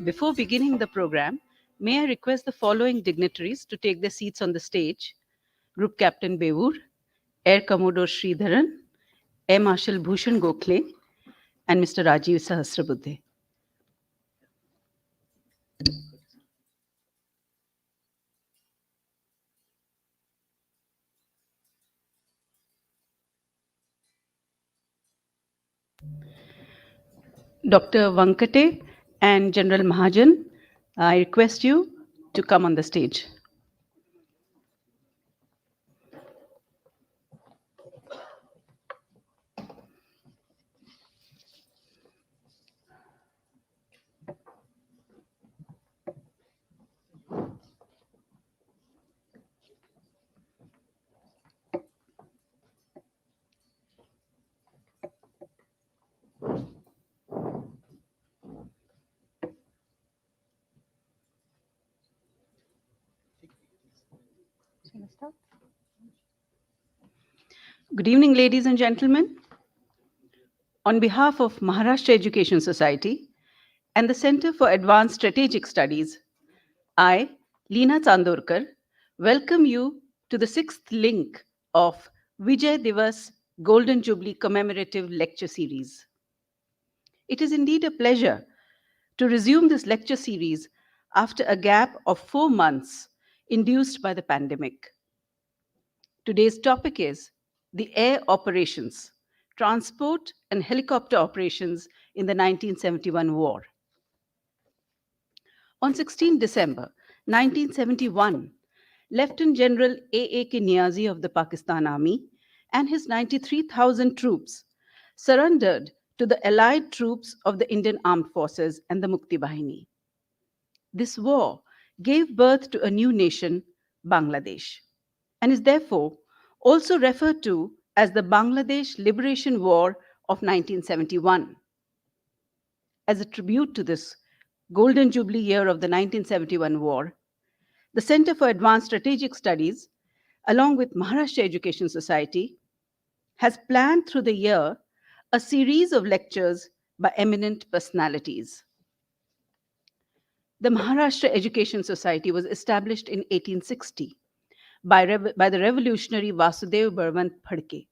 Before beginning the program, may I request the following dignitaries to take their seats on the stage: Group Captain Bevur, Air Commodore Sridharan, Air Marshal Bhushan Gokhale, and Mr. Rajiv Sahasrabuddhe. Dr. Vankate and General Mahajan, I request you to come on the stage. Good evening, ladies and gentlemen. On behalf of Maharashtra Education Society and the Center for Advanced Strategic Studies, I, Leena Chandorkar, welcome you to the sixth link of Vijay Diwas Golden Jubilee Commemorative Lecture Series. It is indeed a pleasure to resume this lecture series after a gap of 4 months induced by the pandemic. Today's topic is the air operations, transport and helicopter operations in the 1971 war. On 16 December 1971, Lieutenant General A.A.K. Niazi of the Pakistan Army and his 93,000 troops surrendered to the allied troops of the Indian Armed Forces and the Mukti Bahini. This war gave birth to a new nation, Bangladesh, and is therefore also referred to as the Bangladesh Liberation War of 1971. As a tribute to this Golden Jubilee year of the 1971 war, the Center for Advanced Strategic Studies, along with Maharashtra Education Society, has planned through the year a series of lectures by eminent personalities. The Maharashtra Education Society was established in 1860 by the revolutionary Vasudev Barman Phadke,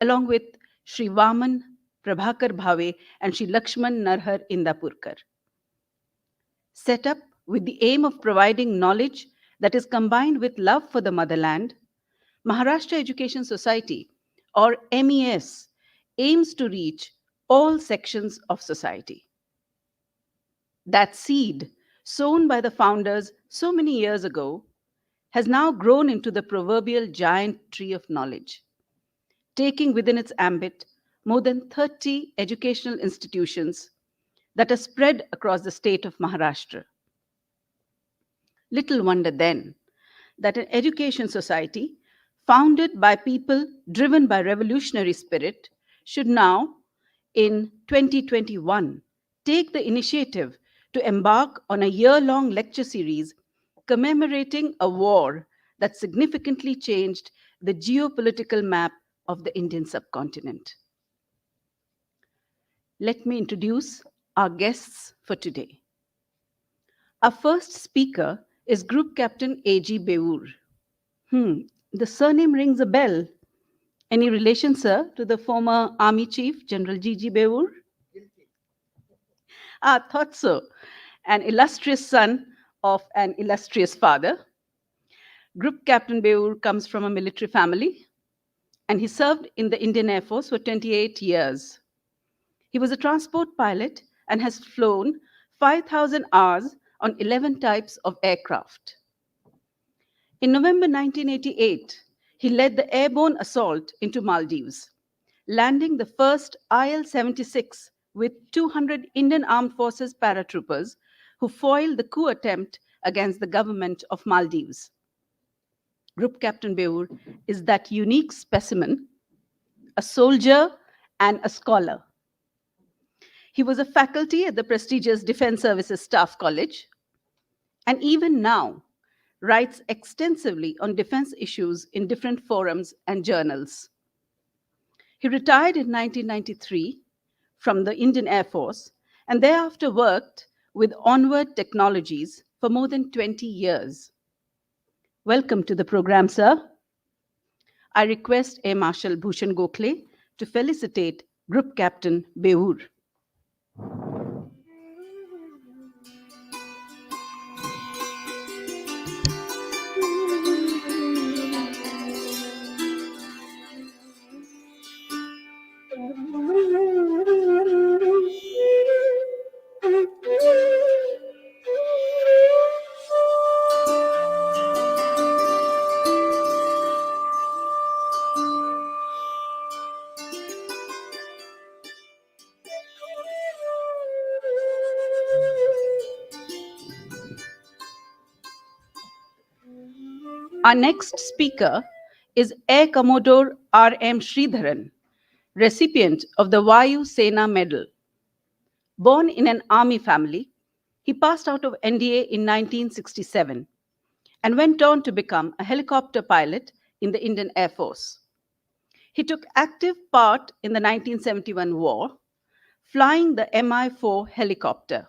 along with Sri Vaman Prabhakar Bhave and Sri Lakshman Narhar Indapurkar. Set up with the aim of providing knowledge that is combined with love for the motherland, Maharashtra Education Society, or MES, aims to reach all sections of society. That seed, sown by the founders so many years ago, has now grown into the proverbial giant tree of knowledge, taking within its ambit more than 30 educational institutions that are spread across the state of Maharashtra. Little wonder then that an education society founded by people driven by revolutionary spirit should now, in 2021, take the initiative to embark on a year-long lecture series commemorating a war that significantly changed the geopolitical map of the Indian subcontinent. Let me introduce our guests for today. Our first speaker is Group Captain A.G. Bevur. The surname rings a bell. Any relation, sir, to the former Army Chief, General G.G. Bevur? I thought so. An illustrious son of an illustrious father. Group Captain Bevur comes from a military family, and he served in the Indian Air Force for 28 years. He was a transport pilot and has flown 5,000 hours on 11 types of aircraft. In November 1988, he led the airborne assault into Maldives, landing the first IL-76 with 200 Indian Armed Forces paratroopers who foiled the coup attempt against the government of Maldives. Group Captain Bevur is that unique specimen, a soldier and a scholar. He was a faculty at the prestigious Defense Services Staff College, and even now writes extensively on defense issues in different forums and journals. He retired in 1993 from the Indian Air Force and thereafter worked with Onward Technologies for more than 20 years. Welcome to the program, sir. I request Air Marshal Bhushan Gokhale to felicitate Group Captain Beur. Our next speaker is Air Commodore R.M. Sridharan, recipient of the Vayu Sena Medal. Born in an army family, he passed out of NDA in 1967 and went on to become a helicopter pilot in the Indian Air Force. He took active part in the 1971 war, flying the Mi-4 helicopter.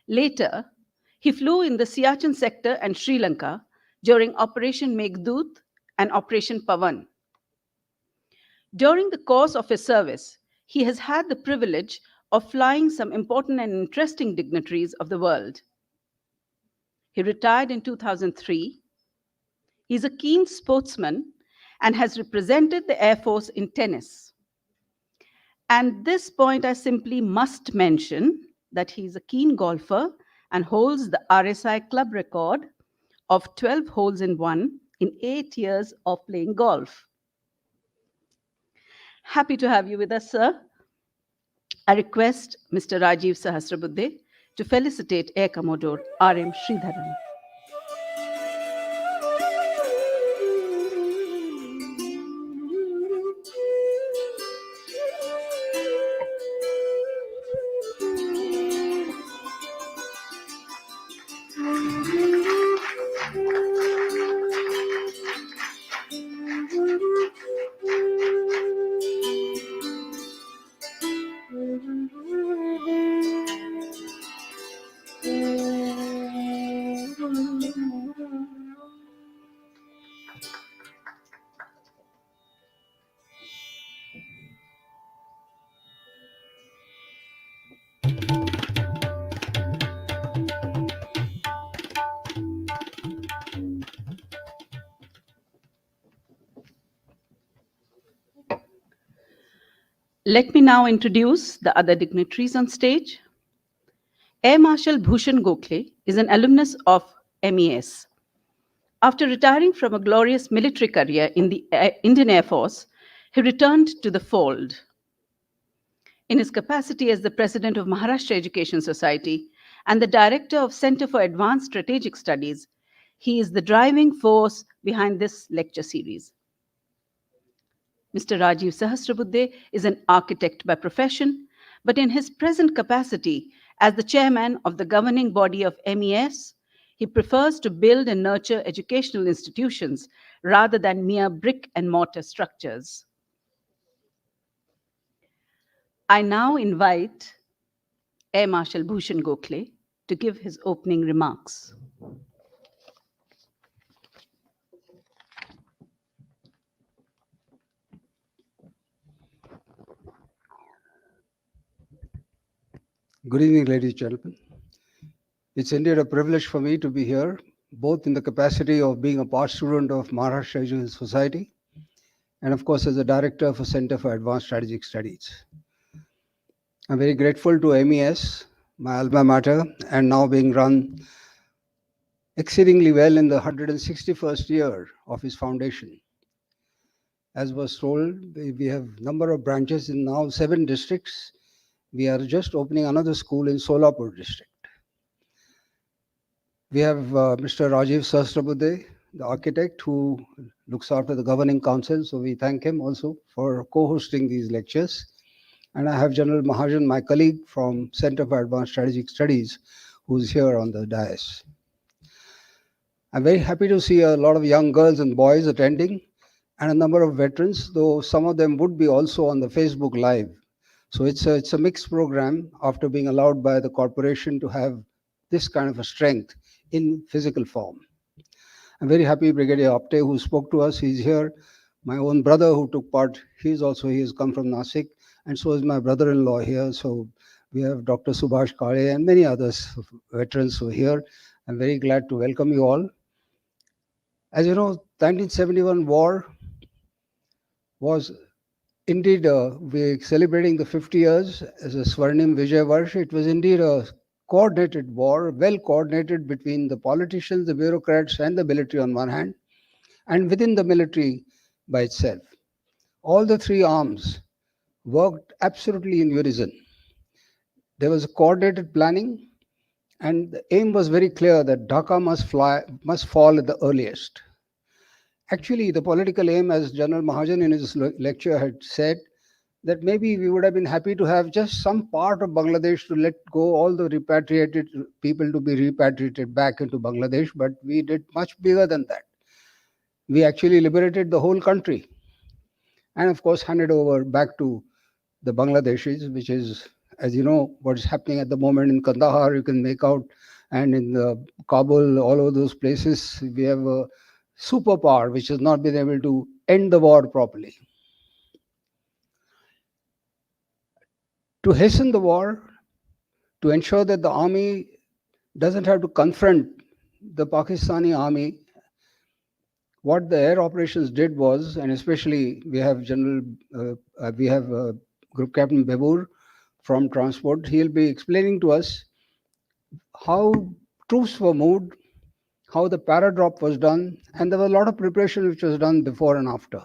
Later, he flew in the Siachen sector and Sri Lanka during Operation Meghdoot and Operation Pavan. During the course of his service, he has had the privilege of flying some important and interesting dignitaries of the world. He retired in 2003. He's a keen sportsman and has represented the Air Force in tennis. And this point, I simply must mention that he's a keen golfer and holds the RSI club record of 12 holes in one in 8 years of playing golf. Happy to have you with us, sir. I request Mr. Rajiv Sahasrabuddhe to felicitate Air Commodore R.M. Sridharan. Let me now introduce the other dignitaries on stage. Air Marshal Bhushan Gokhale is an alumnus of MES. After retiring from a glorious military career in the Indian Air Force, he returned to the fold. In his capacity as the president of Maharashtra Education Society and the director of Center for Advanced Strategic Studies, he is the driving force behind this lecture series. Mr. Rajiv Sahasrabuddhe is an architect by profession, but in his present capacity as the chairman of the governing body of MES, he prefers to build and nurture educational institutions rather than mere brick and mortar structures. I now invite Air Marshal Bhushan Gokhale to give his opening remarks. Good evening, ladies and gentlemen. It's indeed a privilege for me to be here, both in the capacity of being a past student of Maharashtra Education Society and, of course, as a director of a Center for Advanced Strategic Studies. I'm very grateful to MES, my alma mater, and now being run exceedingly well in the 161st year of its foundation. As was told, we have a number of branches in now 7 districts. We are just opening another school in Solapur district. We have Mr. Rajiv Sahasrabuddhe, the architect who looks after the governing council. So we thank him also for co-hosting these lectures. And I have General Mahajan, my colleague from Center for Advanced Strategic Studies, who's here on the dais. I'm very happy to see a lot of young girls and boys attending. and a number of veterans, though some of them would be also on the Facebook Live. So it's a mixed program after being allowed by the corporation to have this kind of a strength in physical form. I'm very happy Brigadier Apte, who spoke to us, he's here. My own brother who took part, he has come from Nasik, and so is my brother-in-law here. So we have Dr. Subhash Kale and many others, veterans who are here. I'm very glad to welcome you all. As you know, 1971 war was indeed, we're celebrating the 50 years as a Swarnim Vijay Varsh. It was indeed a coordinated war, well coordinated between the politicians, the bureaucrats, and the military on one hand, and within the military by itself. All the three arms worked absolutely in unison. There was a coordinated planning, and the aim was very clear that Dhaka must fall at the earliest. Actually, the political aim, as General Mahajan in his lecture had said, that maybe we would have been happy to have just some part of Bangladesh to let go all the repatriated people to be repatriated back into Bangladesh, but we did much bigger than that. We actually liberated the whole country and, of course, handed over back to the Bangladeshis, which is, as you know, what is happening at the moment in Kandahar, you can make out, and in Kabul, all of those places, we have a superpower which has not been able to end the war properly. To hasten the war, to ensure that the army doesn't have to confront the Pakistani army, what the air operations did was, and especially we have Group Captain Bebur from Transport. He'll be explaining to us how troops were moved, how the paradrop was done, and there was a lot of preparation which was done before and after.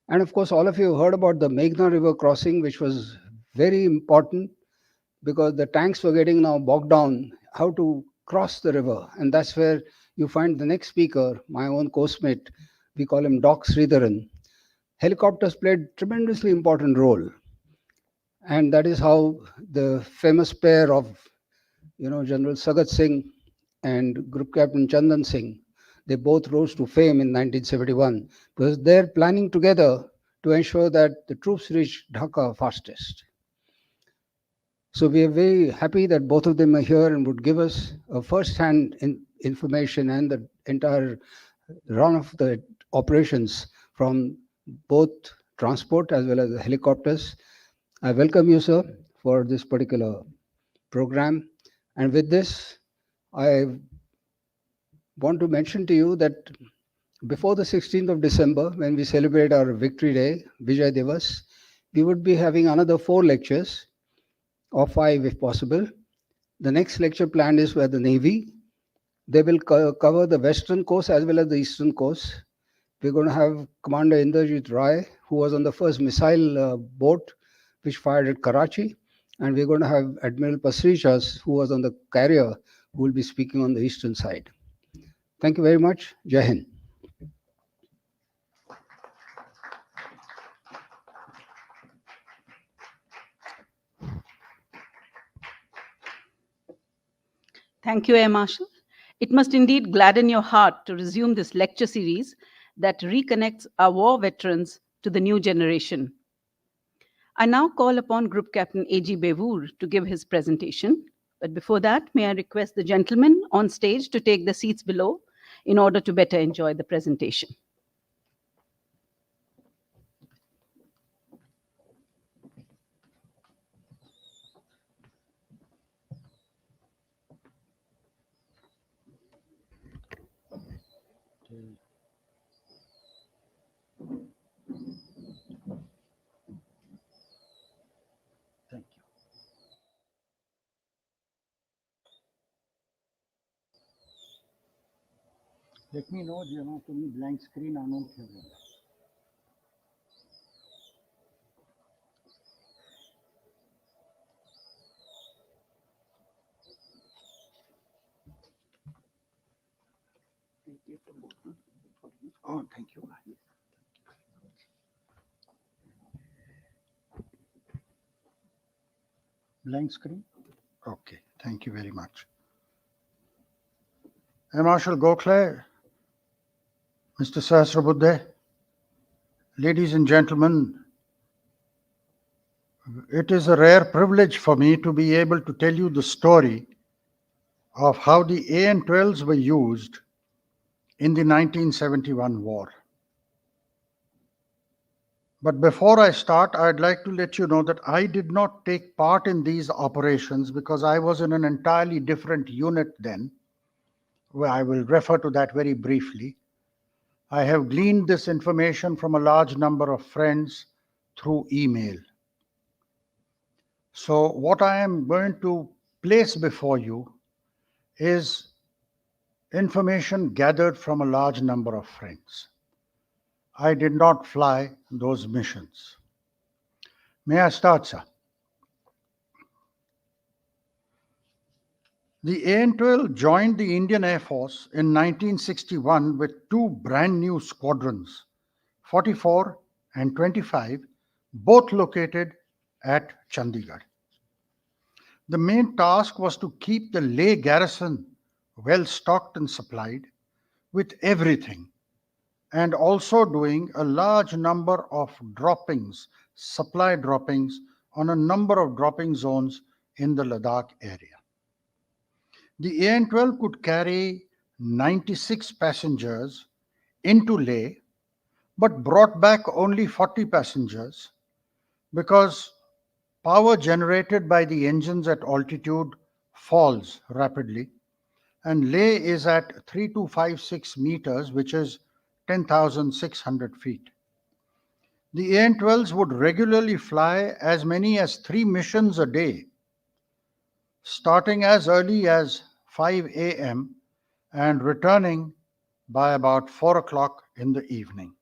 And of course, all of you heard about the Meghna River crossing, which was very important because the tanks were getting now bogged down, how to cross the river. And that's where you find the next speaker, my own coastmate, we call him Doc Sridharan. Helicopters played tremendously important role. And that is how the famous pair of, General Sagat Singh and Group Captain Chandan Singh, they both rose to fame in 1971 because they're planning together to ensure that the troops reach Dhaka fastest. So we are very happy that both of them are here and would give us a first-hand information and the entire run of the operations from both transport as well as the helicopters. I welcome you, sir, for this particular program. And with this, I want to mention to you that before the 16th of December, when we celebrate our Victory Day, Vijay Diwas, we would be having another 4 lectures, or 5 if possible. The next lecture planned is by the Navy. They will cover the western coast as well as the eastern coast. We're going to have Commander Inderjit Rai, who was on the first missile boat which fired at Karachi. And we're going to have Admiral Pasrichas, who was on the carrier, who will be speaking on the eastern side. Thank you very much. Jai Hind. Thank you, Air Marshal. It must indeed gladden your heart to resume this lecture series that reconnects our war veterans to the new generation. I now call upon Group Captain A.G. Bevur to give his presentation. But before that, may I request the gentlemen on stage to take the seats below in order to better enjoy the presentation. Thank you. Let me know, to me blank screen आना चाहिए. Oh, thank you. Blank screen? Okay, thank you very much. Air Marshal Gokhale, Mr. Sahasrabuddhe, Ladies and gentlemen, it is a rare privilege for me to be able to tell you the story of how the AN-12s were used in the 1971 war. But before I start, I'd like to let you know that I did not take part in these operations because I was in an entirely different unit then, where I will refer to that very briefly. I have gleaned this information from a large number of friends through email. So what I am going to place before you is information gathered from a large number of friends. I did not fly those missions. May I start, sir? The AN-12 joined the Indian Air Force in 1961 with two brand new squadrons, 44 and 25, both located at Chandigarh. The main task was to keep the Leh garrison well stocked and supplied with everything, and also doing a large number of droppings, supply droppings, on a number of dropping zones in the Ladakh area. The AN-12 could carry 96 passengers into Leh, but brought back only 40 passengers because power generated by the engines at altitude falls rapidly, and Leh is at 3256 meters, which is 10,600 feet. The AN-12s would regularly fly as many as 3 missions a day, starting as early as 5 a.m. and returning by about 4 o'clock in the evening.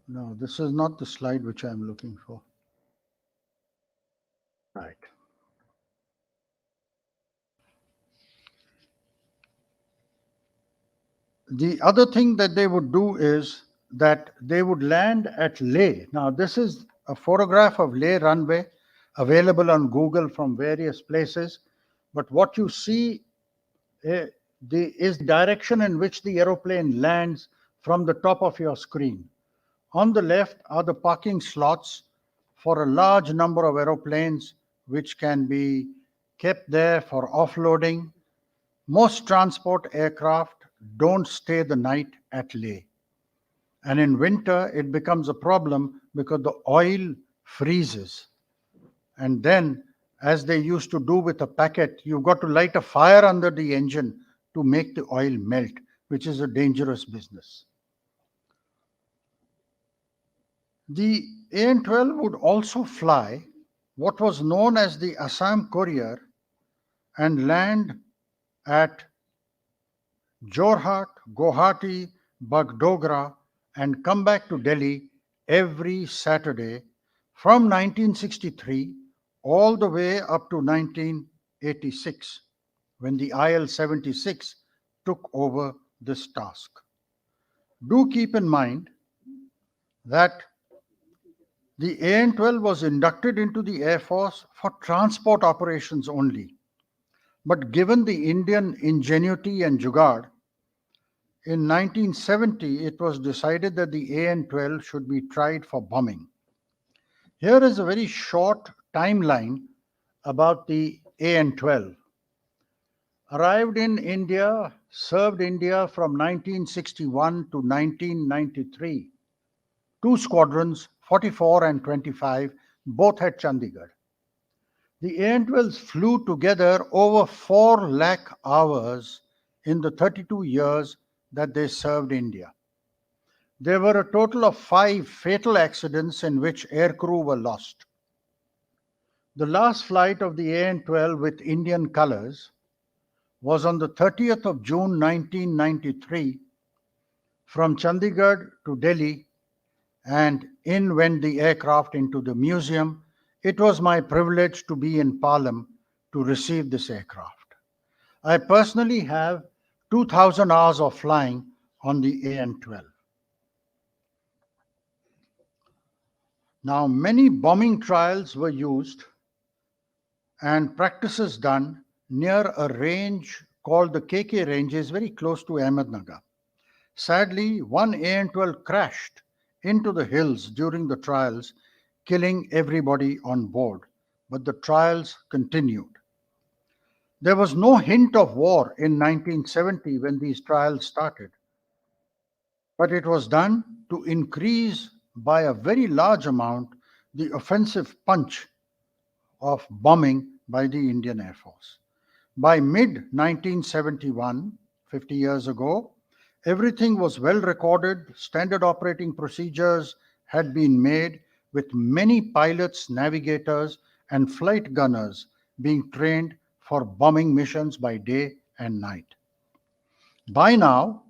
No, this is not the slide which I'm looking for. Right. The other thing that they would do is that they would land at Leh. Now, this is a photograph of Leh runway available on Google from various places. But what you see is the direction in which the aeroplane lands from the top of your screen. On the left are the parking slots for a large number of aeroplanes which can be kept there for offloading. Most transport aircraft don't stay the night at Leh. And in winter, it becomes a problem because the oil freezes. And then, as they used to do with a packet, you've got to light a fire under the engine to make the oil melt, which is a dangerous business. The AN-12 would also fly what was known as the Assam Courier and land at Jorhat, Guwahati, Bagdogra, and come back to Delhi every Saturday from 1963 all the way up to 1986, when the IL-76 took over this task. Do keep in mind that the AN-12 was inducted into the Air Force for transport operations only. But given the Indian ingenuity and jugaad, in 1970, it was decided that the AN-12 should be tried for bombing. Here is a very short timeline about the AN-12. Arrived in India, served India from 1961 to 1993. Two squadrons, 44 and 25, both at Chandigarh. The AN-12s flew together over 4 lakh hours in the 32 years that they served India. There were a total of 5 fatal accidents in which aircrew were lost. The last flight of the AN-12 with Indian colors was on the 30th of June 1993 from Chandigarh to Delhi, and in went the aircraft into the museum. It was my privilege to be in Palam to receive this aircraft. I personally have 2,000 hours of flying on the AN-12. Now, many bombing trials were used and practices done near a range called the KK Ranges, very close to Ahmednagar. Sadly, one AN-12 crashed into the hills during the trials, killing everybody on board. But the trials continued. There was no hint of war in 1970 when these trials started, but it was done to increase by a very large amount the offensive punch of bombing by the Indian Air Force. By mid 1971, 50 years ago, everything was well recorded, standard operating procedures had been made, with many pilots, navigators, and flight gunners being trained for bombing missions by day and night. By now,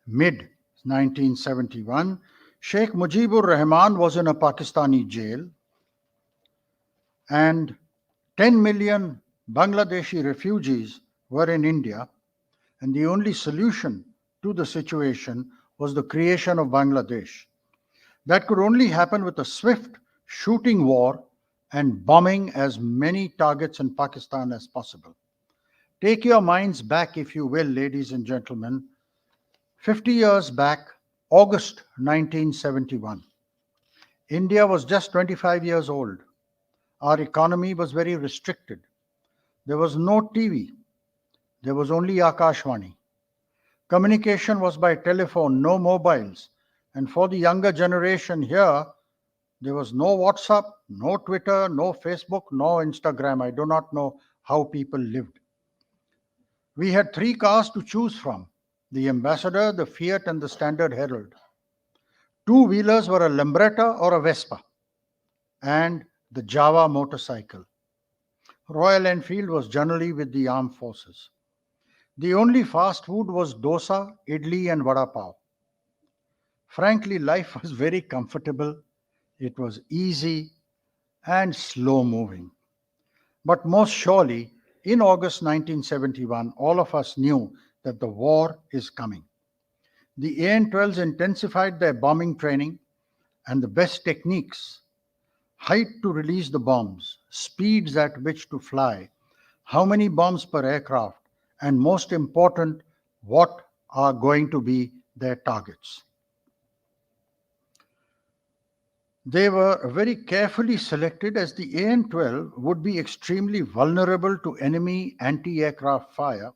mid 1971, Sheikh Mujibur Rahman was in a Pakistani jail, and 10 million Bangladeshi refugees were in India, and the only solution to the situation was the creation of Bangladesh. That could only happen with a swift shooting war and bombing as many targets in Pakistan as possible. Take your minds back, if you will, ladies and gentlemen, 50 years back, August 1971. India was just 25 years old. Our economy was very restricted. There was no TV. There was only Akashvani. Communication was by telephone, no mobiles. And for the younger generation here, there was no WhatsApp, no Twitter, no Facebook, no Instagram. I do not know how people lived. We had three cars to choose from: the Ambassador, the Fiat, and the Standard Herald. Two-wheelers were a Lambretta or a Vespa, and the Java motorcycle. Royal Enfield was generally with the armed forces. The only fast food was dosa, idli, and vada pav. Frankly, life was very comfortable. It was easy and slow moving. But most surely, in August 1971, all of us knew that the war is coming. The AN-12s intensified their bombing training and the best techniques: height to release the bombs, speeds at which to fly, how many bombs per aircraft, and most important, what are going to be their targets. They were very carefully selected, as the AN-12 would be extremely vulnerable to enemy anti-aircraft fire,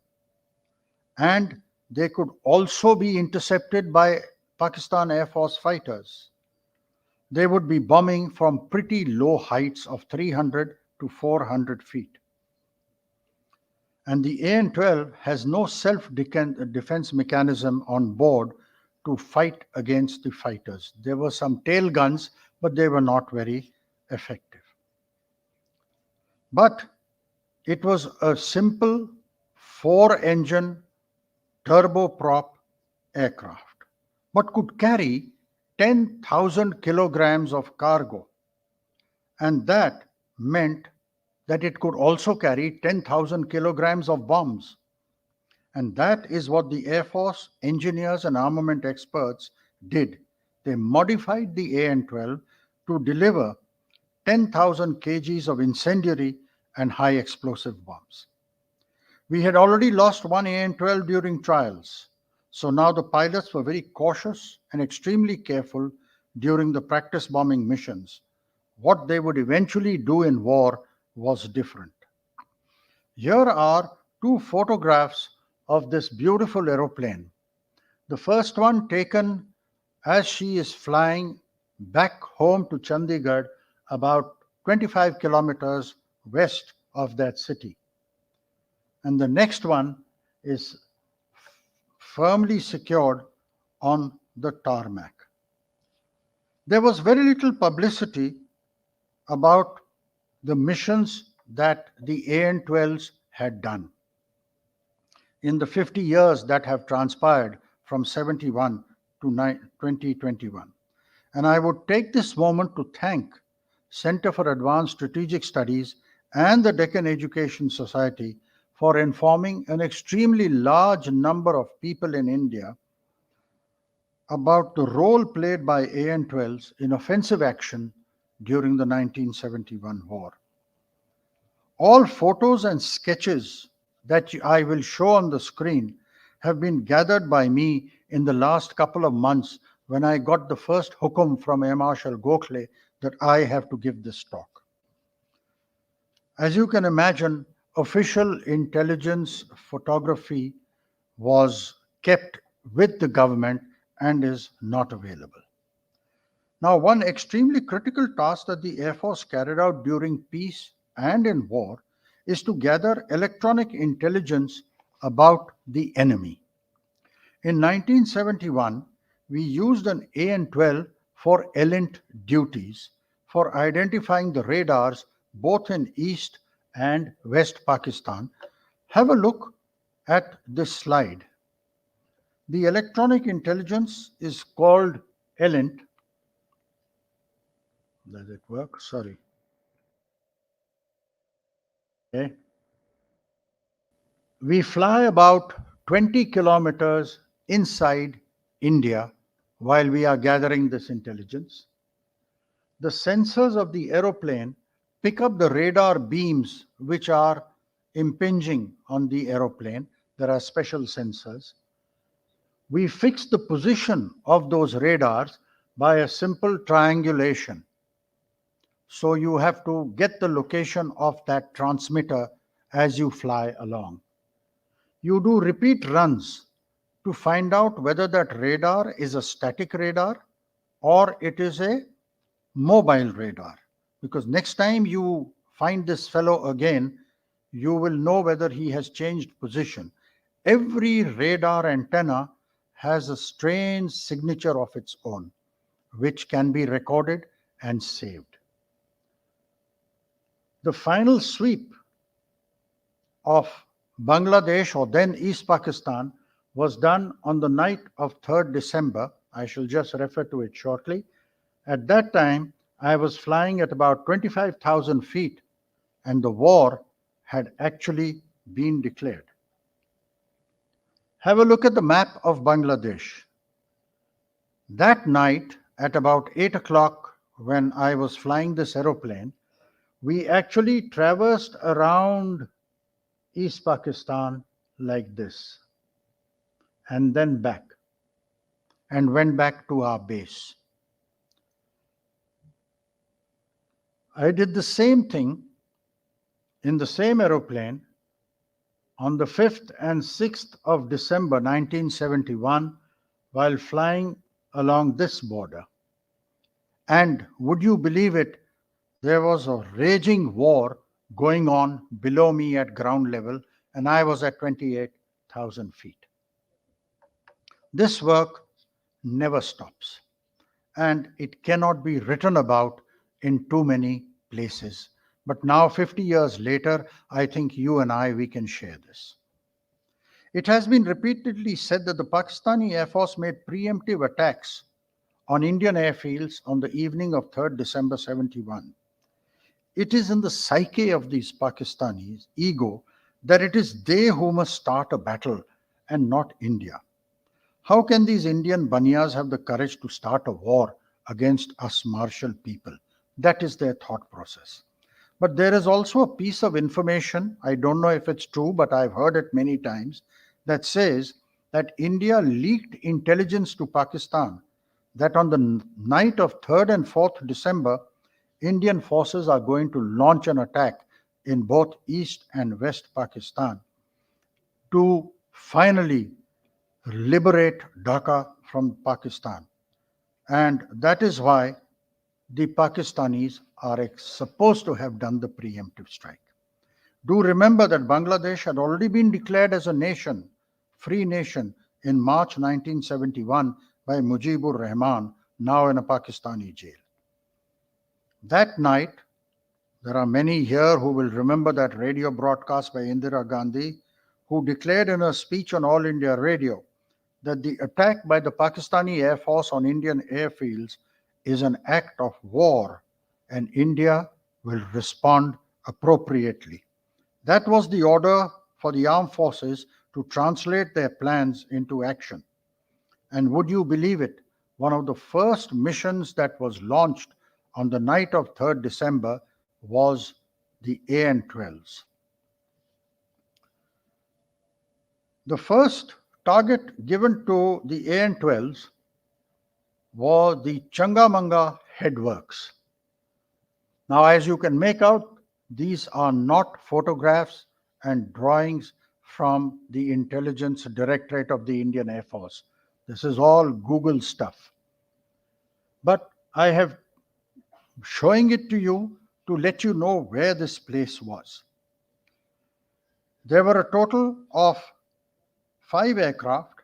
and they could also be intercepted by Pakistan Air Force fighters. They would be bombing from pretty low heights of 300 to 400 feet. And the AN-12 has no self-defense mechanism on board to fight against the fighters. There were some tail guns, but they were not very effective. But it was a simple 4-engine turboprop aircraft, but could carry 10,000 kilograms of cargo. And that meant that it could also carry 10,000 kilograms of bombs. And that is what the Air Force engineers and armament experts did. They modified the AN-12 to deliver 10,000 kgs of incendiary and high explosive bombs. We had already lost one AN-12 during trials, so now the pilots were very cautious and extremely careful during the practice bombing missions. What they would eventually do in war was different. Here are two photographs of this beautiful aeroplane. The first one taken as she is flying back home to Chandigarh, about 25 kilometers west of that city. And the next one is firmly secured on the tarmac. There was very little publicity about the missions that the AN-12s had done in the 50 years that have transpired from 71 to 2021. And I would take this moment to thank Center for Advanced Strategic Studies and the Deccan Education Society for informing an extremely large number of people in India about the role played by AN-12s in offensive action during the 1971 war. All photos and sketches that I will show on the screen have been gathered by me in the last couple of months when I got the first hukum from Air Marshal Gokhale that I have to give this talk. As you can imagine, official intelligence photography was kept with the government and is not available. Now, one extremely critical task that the Air Force carried out during peace and in war is to gather electronic intelligence about the enemy. In 1971, we used an AN-12 for ELINT duties for identifying the radars both in East and West Pakistan. Have a look at this slide. The electronic intelligence is called ELINT. Does it work? Sorry. Okay. We fly about 20 kilometers inside India while we are gathering this intelligence. The sensors of the aeroplane pick up the radar beams which are impinging on the aeroplane. There are special sensors. We fix the position of those radars by a simple triangulation. So you have to get the location of that transmitter as you fly along. You do repeat runs to find out whether that radar is a static radar or it is a mobile radar. Because next time you find this fellow again, you will know whether he has changed position. Every radar antenna has a strange signature of its own, which can be recorded and saved. The final sweep of Bangladesh, or then East Pakistan, was done on the night of 3rd December. I shall just refer to it shortly. At that time, I was flying at about 25,000 feet, and the war had actually been declared. Have a look at the map of Bangladesh. That night, at about 8 o'clock, when I was flying this aeroplane, we actually traversed around East Pakistan like this, and then back, and went back to our base. I did the same thing in the same aeroplane on the 5th and 6th of December 1971 while flying along this border. And would you believe it, there was a raging war going on below me at ground level, and I was at 28,000 feet. This work never stops, and it cannot be written about in too many places. But now, 50 years later, I think you and we can share this. It has been repeatedly said that the Pakistani Air Force made preemptive attacks on Indian airfields on the evening of 3rd December 71. It is in the psyche of these Pakistanis' ego that it is they who must start a battle and not India. How can these Indian banyas have the courage to start a war against us martial people? That is their thought process. But there is also a piece of information, I don't know if it's true, but I've heard it many times, that says that India leaked intelligence to Pakistan that on the night of 3rd and 4th December, Indian forces are going to launch an attack in both East and West Pakistan to finally liberate Dhaka from Pakistan. And that is why the Pakistanis are supposed to have done the preemptive strike. Do remember that Bangladesh had already been declared as a nation, free nation, in March 1971 by Mujibur Rahman, now in a Pakistani jail. That night, there are many here who will remember that radio broadcast by Indira Gandhi, who declared in her speech on All India Radio that the attack by the Pakistani Air Force on Indian airfields is an act of war and India will respond appropriately. That was the order for the armed forces to translate their plans into action. And would you believe it, one of the first missions that was launched on the night of 3rd December was the AN-12s. The first target given to the AN-12s was the Changamanga headworks. Now, as you can make out, these are not photographs and drawings from the Intelligence Directorate of the Indian Air Force. This is all Google stuff. But I have showing it to you to let you know where this place was. There were a total of 5 aircraft.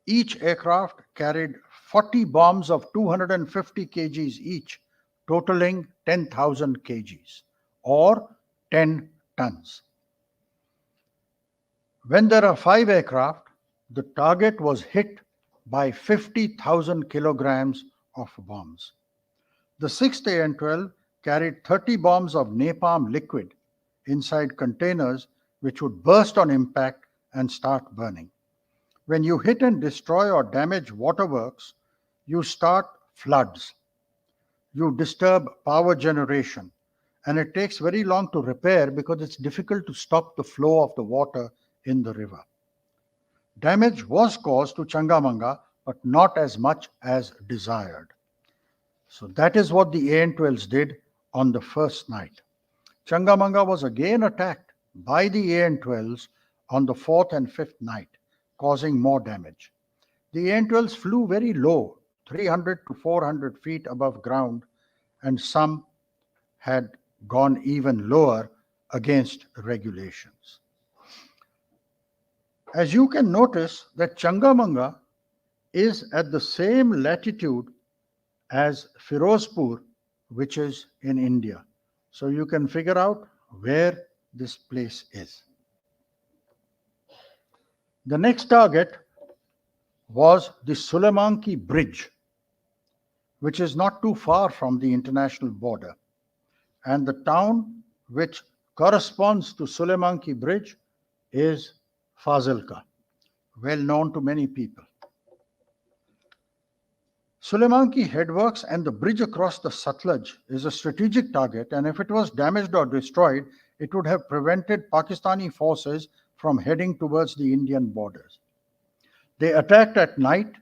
Each aircraft carried 40 bombs of 250 kgs each, totaling 10,000 kgs or 10 tons. When there are 5 aircraft, the target was hit by 50,000 kilograms of bombs. The 6th AN-12 carried 30 bombs of napalm liquid inside containers which would burst on impact and start burning. When you hit and destroy or damage waterworks, you start floods. You disturb power generation, and it takes very long to repair because it's difficult to stop the flow of the water in the river. Damage was caused to Changamanga, but not as much as desired. So that is what the AN-12s did on the first night. Changamanga was again attacked by the AN-12s on the 4th and 5th night, causing more damage. The AN-12s flew very low, 300 to 400 feet above ground, and some had gone even lower against regulations. As you can notice that Changamanga is at the same latitude as Firozpur, which is in India. So you can figure out where this place is. The next target was the Suleimancy Bridge, which is not too far from the international border. And the town which corresponds to Suleimancy Bridge is Fazilka, well known to many people. Suleimancy headworks and the bridge across the Satluj is a strategic target, and if it was damaged or destroyed, it would have prevented Pakistani forces from heading towards the Indian borders. They attacked at night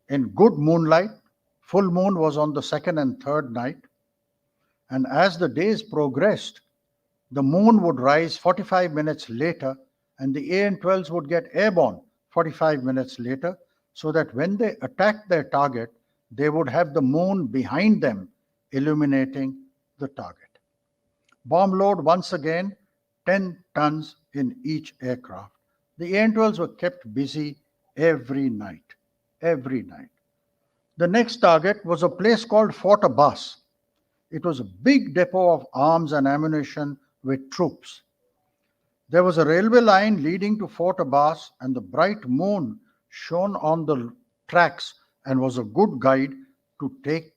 in good moonlight. Full moon was on the 2nd and 3rd night. And as the days progressed, the moon would rise 45 minutes later, and the AN-12s would get airborne 45 minutes later, so that when they attacked their target, they would have the moon behind them illuminating the target. Bomb load once again, 10 tons in each aircraft. The AN-12s were kept busy every night. The next target was a place called Fort Abbas. It was a big depot of arms and ammunition with troops. There was a railway line leading to Fort Abbas, and the bright moon shone on the tracks and was a good guide to take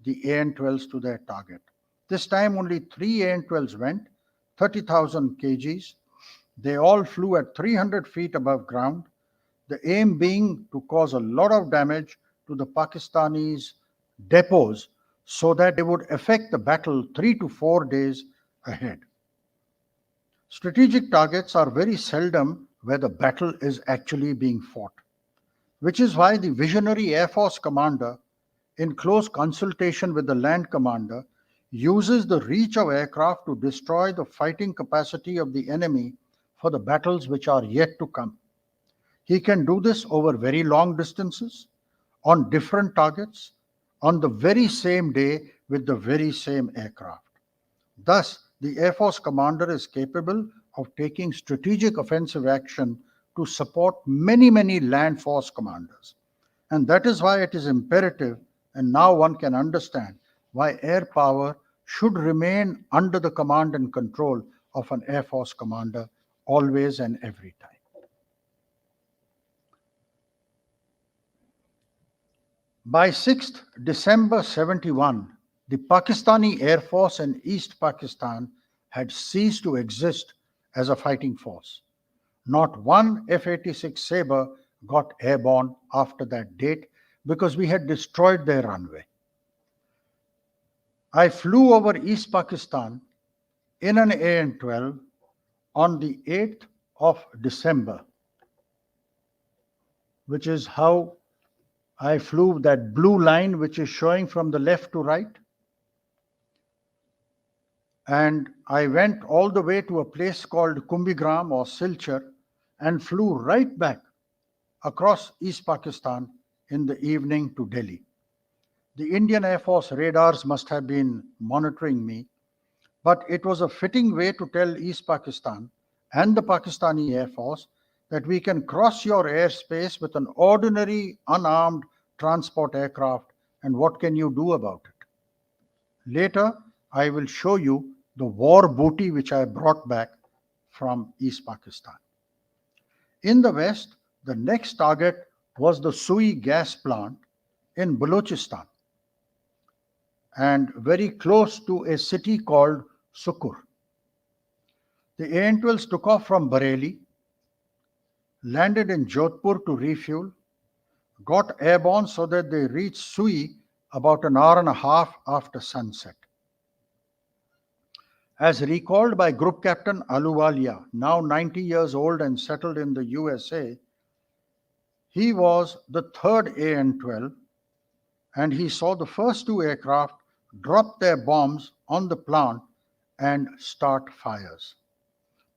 the AN-12s to their target. This time only 3 AN-12s went, 30,000 kgs. They all flew at 300 feet above ground, the aim being to cause a lot of damage to the Pakistanis' depots so that they would affect the battle 3 to 4 days ahead. Strategic targets are very seldom where the battle is actually being fought, which is why the visionary Air Force commander, in close consultation with the land commander, uses the reach of aircraft to destroy the fighting capacity of the enemy for the battles which are yet to come. He can do this over very long distances, on different targets, on the very same day with the very same aircraft. Thus, the Air Force commander is capable of taking strategic offensive action to support many land force commanders. And that is why it is imperative, and now one can understand why air power should remain under the command and control of an Air Force commander always and every time. By 6th December 71, the Pakistani Air Force in East Pakistan had ceased to exist as a fighting force. Not one F-86 Sabre got airborne after that date because we had destroyed their runway. I flew over East Pakistan in an AN-12 on the 8th of December. which is how I flew that blue line, which is showing from the left to right. And I went all the way to a place called Kumbigram or Silchar and flew right back across East Pakistan in the evening to Delhi. The Indian Air Force radars must have been monitoring me, but it was a fitting way to tell East Pakistan and the Pakistani Air Force that we can cross your airspace with an ordinary unarmed transport aircraft, and what can you do about it? Later, I will show you the war booty which I brought back from East Pakistan. In the west, the next target was the Sui gas plant in Balochistan and very close to a city called Sukur. The AN-12s took off from Bareilly, landed in Jodhpur to refuel, got airborne so that they reached Sui about an hour and a half after sunset. As recalled by Group Captain Ahluwalia, now 90 years old and settled in the USA, he was the third AN-12 and he saw the first two aircraft drop their bombs on the plant and start fires.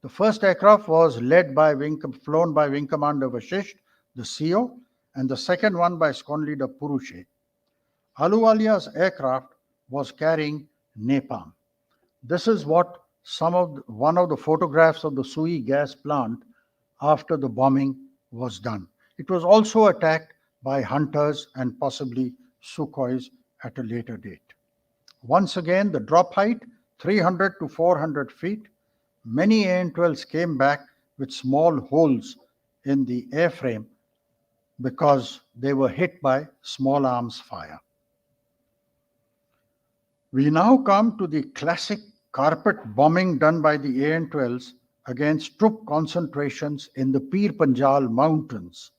The first aircraft was flown by Wing Commander Vashisht, the CO, and the second one by Squadron Leader Purushe. Ahluwalia's aircraft was carrying napalm. This is what one of the photographs of the Sui gas plant after the bombing was done. It was also attacked by hunters and possibly Sukhois at a later date. Once again, the drop height, 300 to 400 feet. Many AN-12s came back with small holes in the airframe because they were hit by small arms fire. We now come to the classic carpet bombing done by the AN-12s against troop concentrations in the Pir Panjal Mountains,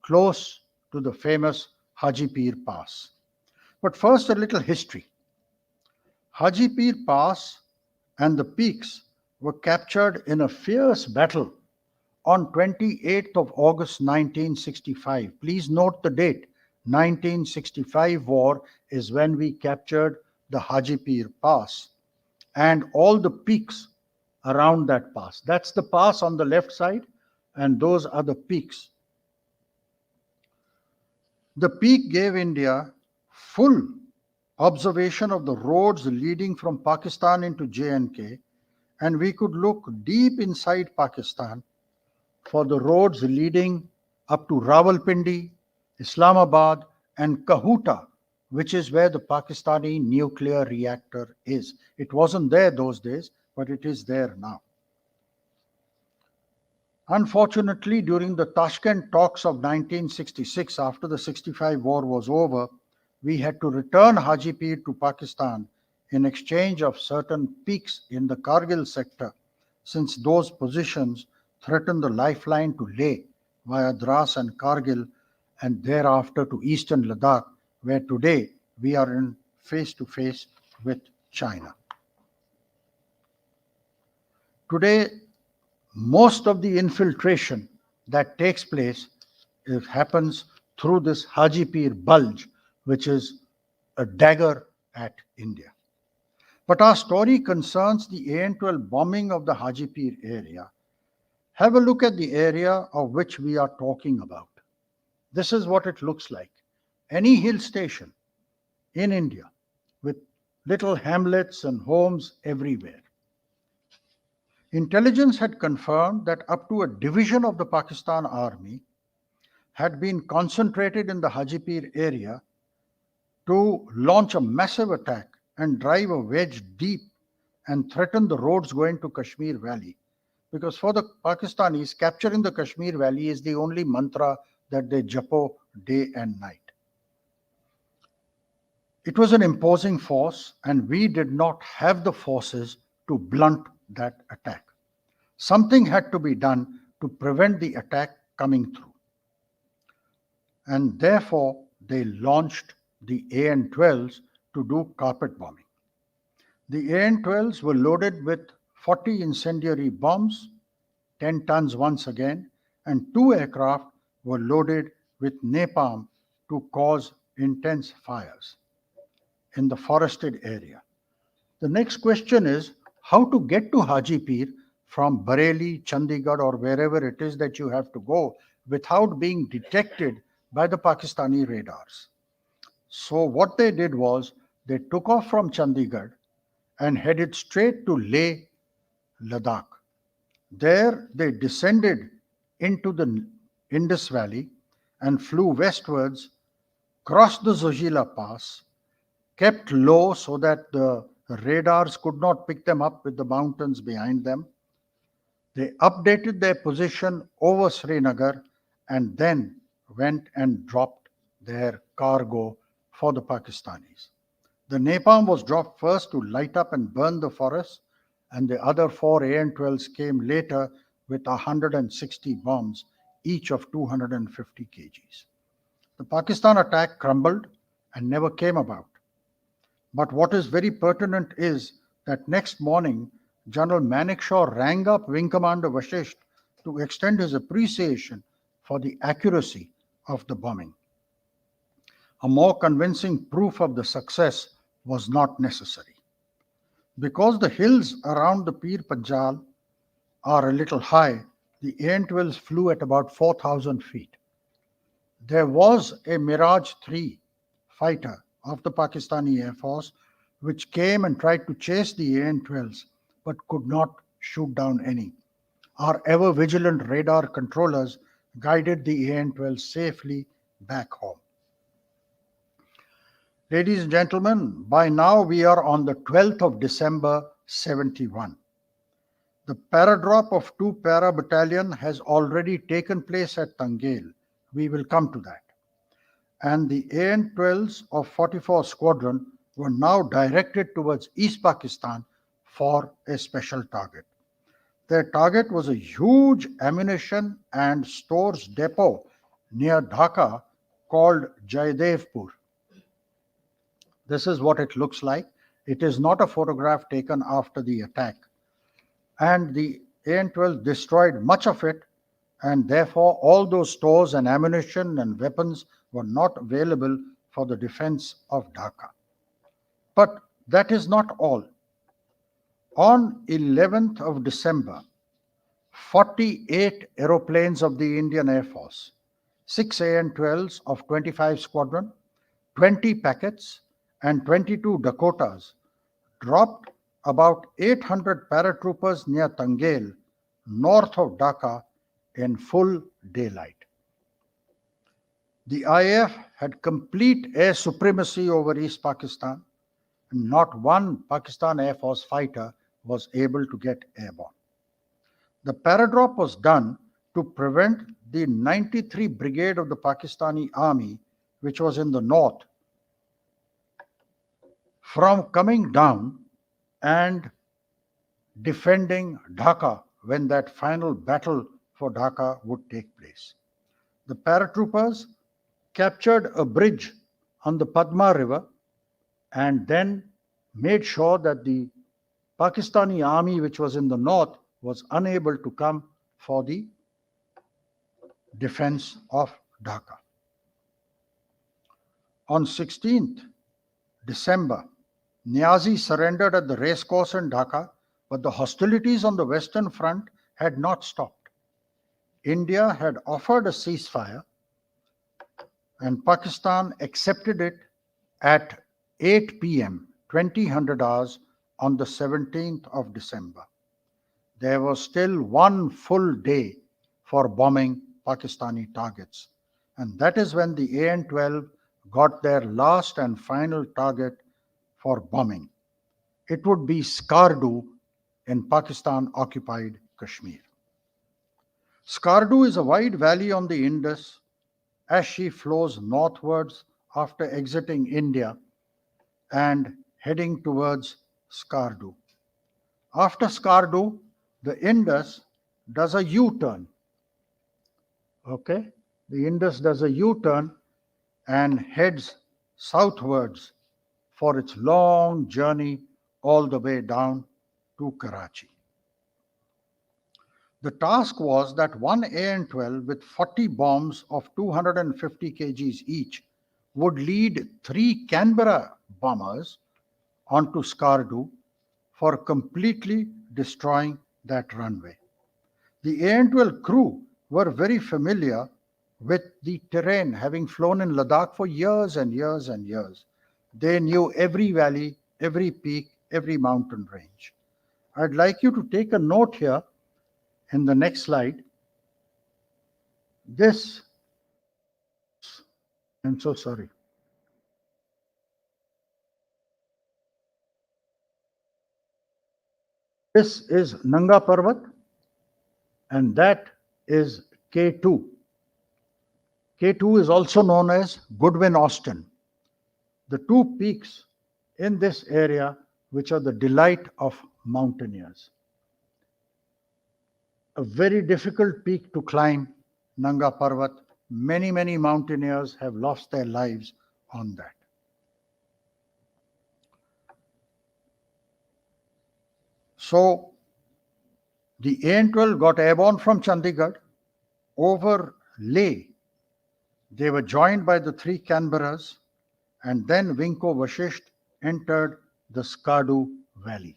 close to the famous Haji Pir Pass. But first, a little history. Haji Pir Pass and the peaks were captured in a fierce battle on 28th of August 1965. Please note the date. 1965 war is when we captured the Haji Pir Pass and all the peaks around that pass. That's the pass on the left side, and those are the peaks. The peak gave India full observation of the roads leading from Pakistan into J&K, and we could look deep inside Pakistan for the roads leading up to Rawalpindi, Islamabad, and Kahuta, which is where the Pakistani nuclear reactor is. It wasn't there those days, but it is there now. Unfortunately, during the Tashkent talks of 1966, after the 65 war was over, we had to return Haji Pir to Pakistan in exchange of certain peaks in the Kargil sector, since those positions threatened the lifeline to Leh via Dras and Kargil, and thereafter to eastern Ladakh, where today we are in face-to-face with China. Today, most of the infiltration that takes place happens through this Haji Pir Bulge, which is a dagger at India. But our story concerns the AN-12 bombing of the Haji Pir area. Have a look at the area of which we are talking about. This is what it looks like. Any hill station in India with little hamlets and homes everywhere. Intelligence had confirmed that up to a division of the Pakistan army had been concentrated in the Haji Pir area to launch a massive attack and drive a wedge deep and threaten the roads going to Kashmir Valley. Because for the Pakistanis, capturing the Kashmir Valley is the only mantra that they japo day and night. It was an imposing force, and we did not have the forces to blunt that attack. Something had to be done to prevent the attack coming through. And therefore, they launched the AN-12s to do carpet bombing. The AN-12s were loaded with 40 incendiary bombs, 10 tons once again, and 2 aircraft were loaded with napalm to cause intense fires in the forested area. The next question is how to get to Haji Pir from Bareilly, Chandigarh, or wherever it is that you have to go without being detected by the Pakistani radars. So, what they did was they took off from Chandigarh and headed straight to Leh, Ladakh. There, they descended into the Indus Valley and flew westwards, crossed the Zojila Pass, kept low so that the radars could not pick them up with the mountains behind them. They updated their position over Srinagar and then went and dropped their cargo for the Pakistanis. The napalm was dropped first to light up and burn the forest, and the other four AN-12s came later with 160 bombs, each of 250 kgs. The Pakistan attack crumbled and never came about. But what is very pertinent is that next morning, General Manekshaw rang up Wing Commander Vashisht to extend his appreciation for the accuracy of the bombing. A more convincing proof of the success was not necessary. Because the hills around the Pir Panjal are a little high, the AN-12s flew at about 4,000 feet. There was a Mirage 3 fighter of the Pakistani Air Force which came and tried to chase the AN-12s but could not shoot down any. Our ever vigilant radar controllers guided the AN-12s safely back home. Ladies and gentlemen, by now we are on the 12th of December 71. The paradrop of 2 para battalion has already taken place at Tangel. We will come to that. And the AN-12s of 44 Squadron were now directed towards East Pakistan for a special target. Their target was a huge ammunition and stores depot near Dhaka called Jaydevpur. This is what it looks like. It is not a photograph taken after the attack. And the AN-12 destroyed much of it, and therefore all those stores and ammunition and weapons were not available for the defense of Dhaka. But that is not all. On 11th of December, 48 aeroplanes of the Indian Air Force, 6 AN-12s of 25 Squadron, 20 packets, and 22 Dakotas dropped about 800 paratroopers near Tangel, north of Dhaka, in full daylight. The IAF had complete air supremacy over East Pakistan, and not one Pakistan Air Force fighter was able to get airborne. The paradrop was done to prevent the 93 Brigade of the Pakistani Army, which was in the north, from coming down and defending Dhaka when that final battle for Dhaka would take place. The paratroopers captured a bridge on the Padma River and then made sure that the Pakistani army, which was in the north, was unable to come for the defense of Dhaka. On 16th December, Niazi surrendered at the racecourse in Dhaka, but the hostilities on the Western Front had not stopped. India had offered a ceasefire, and Pakistan accepted it at 8 p.m., 2000 hours, on the 17th of December. There was still one full day for bombing Pakistani targets, and that is when the AN-12 got their last and final target for bombing. It would be Skardu in Pakistan-occupied Kashmir. Skardu is a wide valley on the Indus as she flows northwards after exiting India and heading towards Skardu. After Skardu, the Indus does a U-turn. Okay? The Indus does a U-turn and heads southwards for its long journey all the way down to Karachi. The task was that one AN-12 with 40 bombs of 250 kgs each would lead 3 Canberra bombers onto Skardu for completely destroying that runway. The AN-12 crew were very familiar with the terrain, having flown in Ladakh for years and years and years. They knew every valley, every peak, every mountain range. I'd like you to take a note here in the next slide. This, I'm so sorry. This is Nanga Parvat, and that is K2. K2 is also known as Goodwin Austin. The two peaks in this area which are the delight of mountaineers. A very difficult peak to climb, Nanga Parvat. Many, many mountaineers have lost their lives on that. So the AN-12 got airborne from Chandigarh over Leh. They were joined by the 3 Canberras, and then Vinko Vashisht entered the Skardu Valley.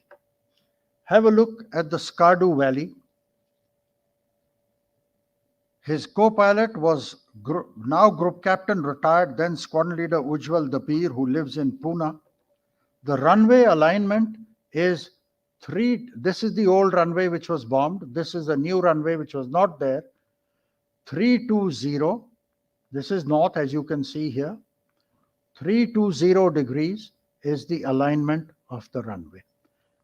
Have a look at the Skardu Valley. His co-pilot was now Group Captain retired, then Squadron Leader Ujjwal Dabir, who lives in Pune. The runway alignment is 3. This is the old runway which was bombed. This is the new runway which was not there. 320. This is north, as you can see here. 320 degrees is the alignment of the runway.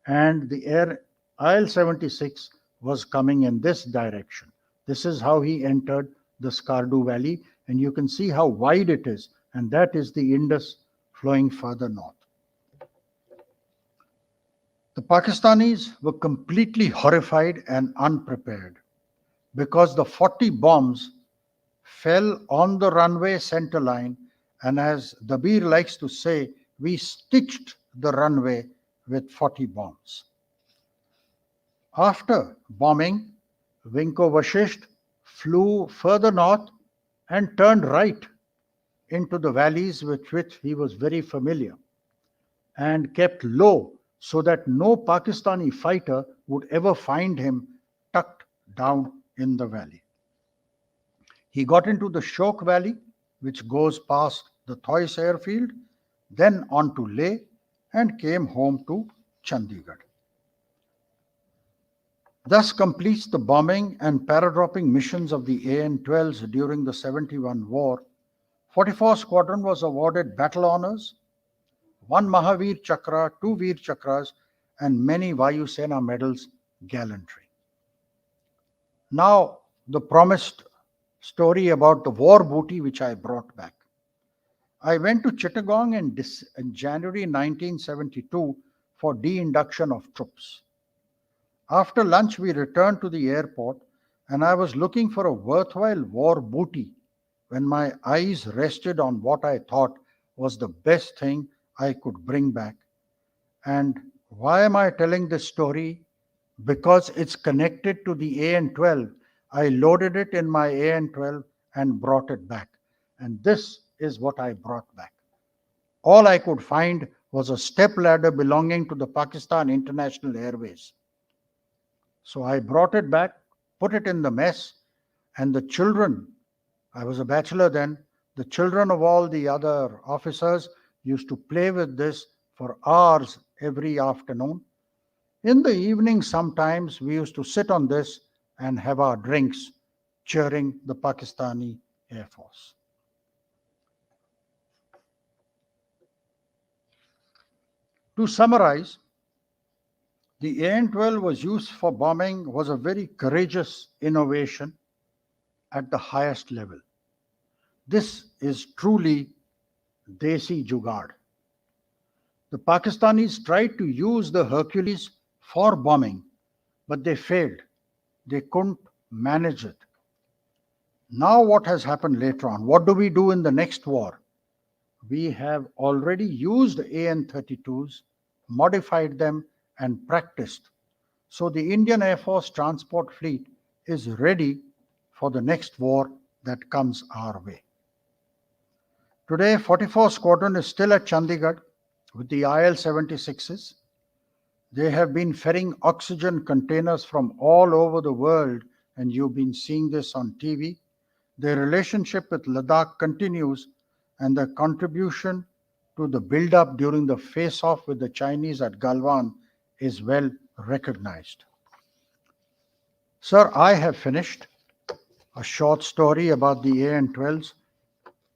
And the air IL-76 was coming in this direction. This is how he entered the Skardu Valley, and you can see how wide it is, and that is the Indus flowing further north. The Pakistanis were completely horrified and unprepared because the 40 bombs fell on the runway center line, and as Dabir likes to say, we stitched the runway with 40 bombs. After bombing, Vinko Vashisht flew further north and turned right into the valleys with which he was very familiar, and kept low so that no Pakistani fighter would ever find him tucked down in the valley. He got into the Shok Valley, which goes past the Thois airfield, then on to Leh, and came home to Chandigarh. Thus completes the bombing and paradropping missions of the AN-12s during the 71 war. 44 Squadron was awarded battle honors, 1 Mahavir Chakra, 2 Veer Chakras, and many Vayu Sena medals gallantry. Now, the promised story about the war booty which I brought back. I went to Chittagong in January 1972 for de-induction of troops. After lunch, we returned to the airport, and I was looking for a worthwhile war booty when my eyes rested on what I thought was the best thing I could bring back. And why am I telling this story? Because it's connected to the AN-12. I loaded it in my AN-12 and brought it back. And this is what I brought back. All I could find was a step ladder belonging to the Pakistan International Airways. So I brought it back, put it in the mess, and the children, I was a bachelor then, the children of all the other officers used to play with this for hours every afternoon. In the evening, sometimes we used to sit on this and have our drinks, cheering the Pakistani Air Force. To summarize, the AN-12 was used for bombing was a very courageous innovation at the highest level. This is truly Desi Jugaad. The Pakistanis tried to use the Hercules for bombing, but they failed. They couldn't manage it. Now what has happened later on? What do we do in the next war? We have already used AN-32s, modified them, and practiced. So the Indian Air Force Transport Fleet is ready for the next war that comes our way. Today, 44 Squadron is still at Chandigarh with the IL-76s. They have been ferrying oxygen containers from all over the world, and you've been seeing this on TV. Their relationship with Ladakh continues, and their contribution to the build-up during the face-off with the Chinese at Galwan is well recognized. Sir, I have finished a short story about the AN-12s.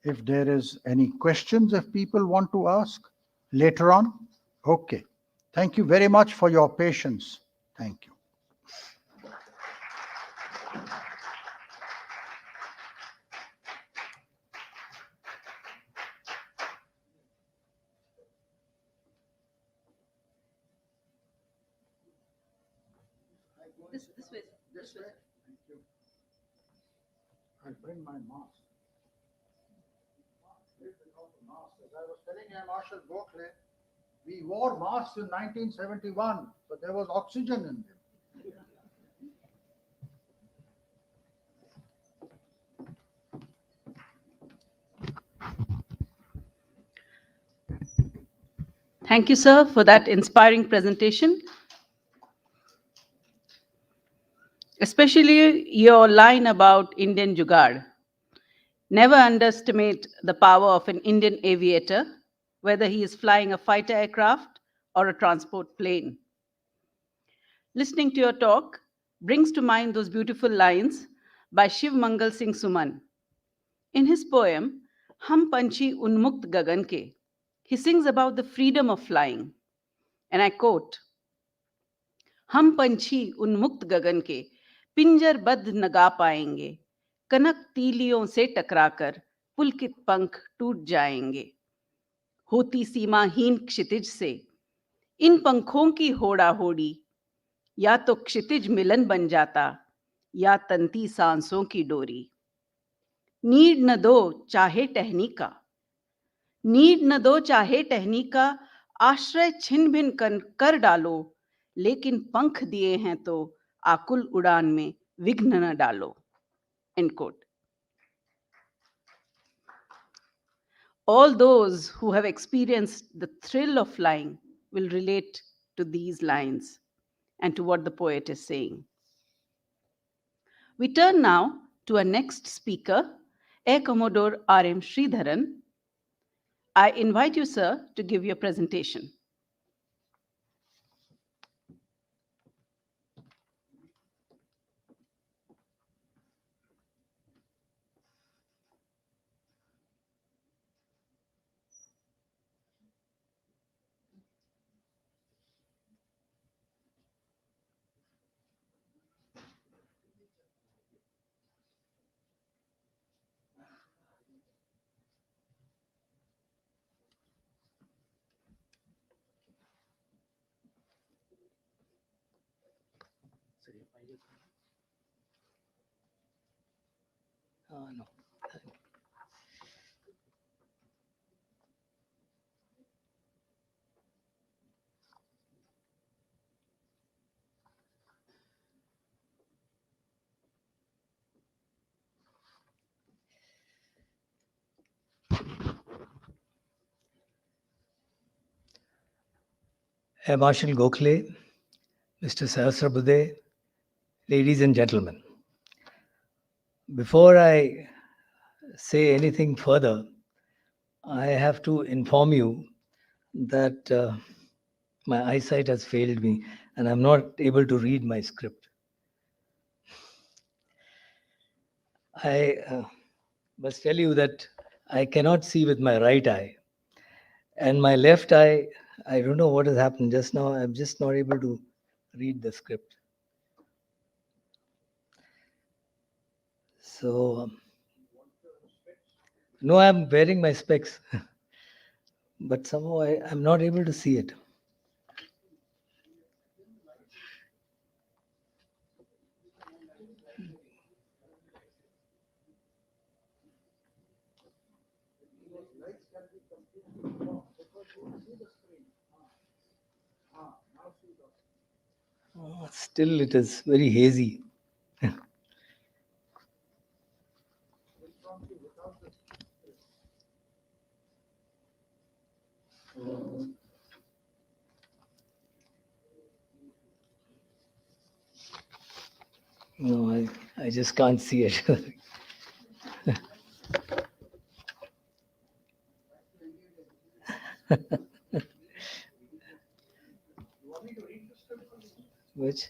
If there is any questions, if people want to ask later on, okay. Thank you very much for your patience. Thank you. This way. This way. Thank you. I'll bring my mask. As I was telling Air Marshal Gokhale, we wore masks in 1971, but there was oxygen in them. Thank you, sir, for that inspiring presentation. Especially your line about Indian Jugaad. Never underestimate the power of an Indian aviator, whether he is flying a fighter aircraft or a transport plane. Listening to your talk brings to mind those beautiful lines by Shiv Mangal Singh Suman. In his poem, Hum Panchi Unmukt Gagan Ke, he sings about the freedom of flying. And I quote, हम पंछी उन्मुक्त गगन के पिंजर बद्ध न गा पाएंगे, कनक तीलियों से टकराकर पुलकित पंख टूट जाएंगे, होती सीमाहीन क्षितिज से इन पंखों की होड़ा होड़ी, या तो क्षितिज मिलन बन जाता या तंती सांसों की डोरी। नीड न दो चाहे टहनी का, नीड न दो चाहे टहनी का, आश्रय छिन भिन कर डालो, लेकिन पंख दिए हैं तो आकुल उड़ान में विघ्न न डालो. End quote. All those who have experienced the thrill of flying will relate to these lines and to what the poet is saying. We turn now to our next speaker, Air Commodore R.M. Sridharan. I invite you, sir, to give your presentation. No. Air Marshal Gokhale, Mr. Sahasrabudhe, ladies and gentlemen. Before I say anything further, I have to inform you that my eyesight has failed me and I'm not able to read my script. I must tell you that I cannot see with my right eye, and my left eye, I don't know what has happened just now. I'm just not able to read the script. So, no, I'm wearing my specs, but somehow I'm not able to see it. Still, it is very hazy. No, I just can't see it. Which?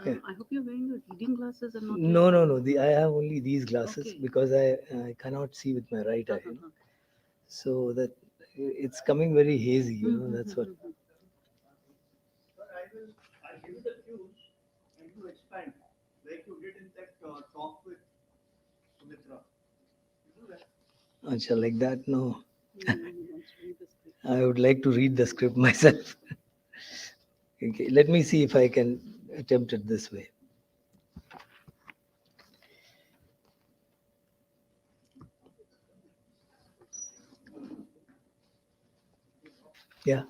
I hope you're wearing your reading glasses and not No, no, no. I have only these glasses Okay. because I cannot see with my right eye. So that it's coming very hazy, that's what. I'll give you the cues and you expand, like you did in that talk with Sumitra. You do that. Acha, like that, no. wants to read the script. I would like to read the script myself. Okay, let me see if I can attempt it this way. Yeah.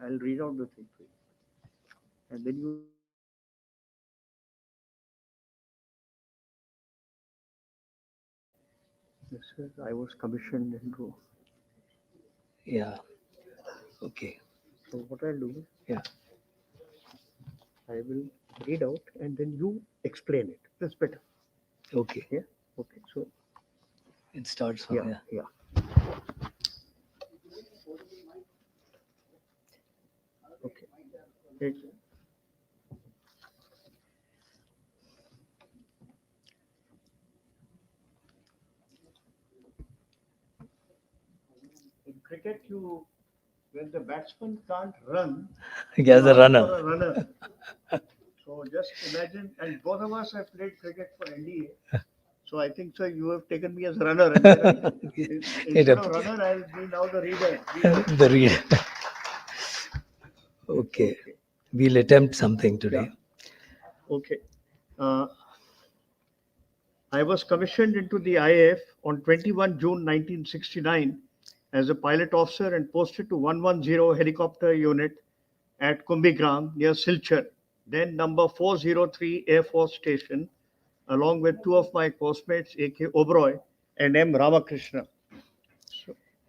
I'll read out the thing for you. And then you. Yes, sir. I was commissioned into. Yeah. Okay. So what I'll do is Yeah. I will read out and then you explain it. That's better. Okay. Yeah. Okay. So It starts from yeah. yeah. Okay. Great. In cricket, when the batsman can't run, He has you a ask runner. for a runner. So just imagine, and both of us have played cricket for NDA. So I think, sir, you have taken me as runner. Am I right? Instead of runner, I'll be now the reader. The reader. Okay. We'll attempt something today. Okay. I was commissioned into the IAF on 21 June 1969 as a pilot officer and posted to 110 helicopter unit at Kumbigram near Silchar, then number 403 Air Force Station, along with two of my postmates, A.K. Oberoi and M. Ramakrishna.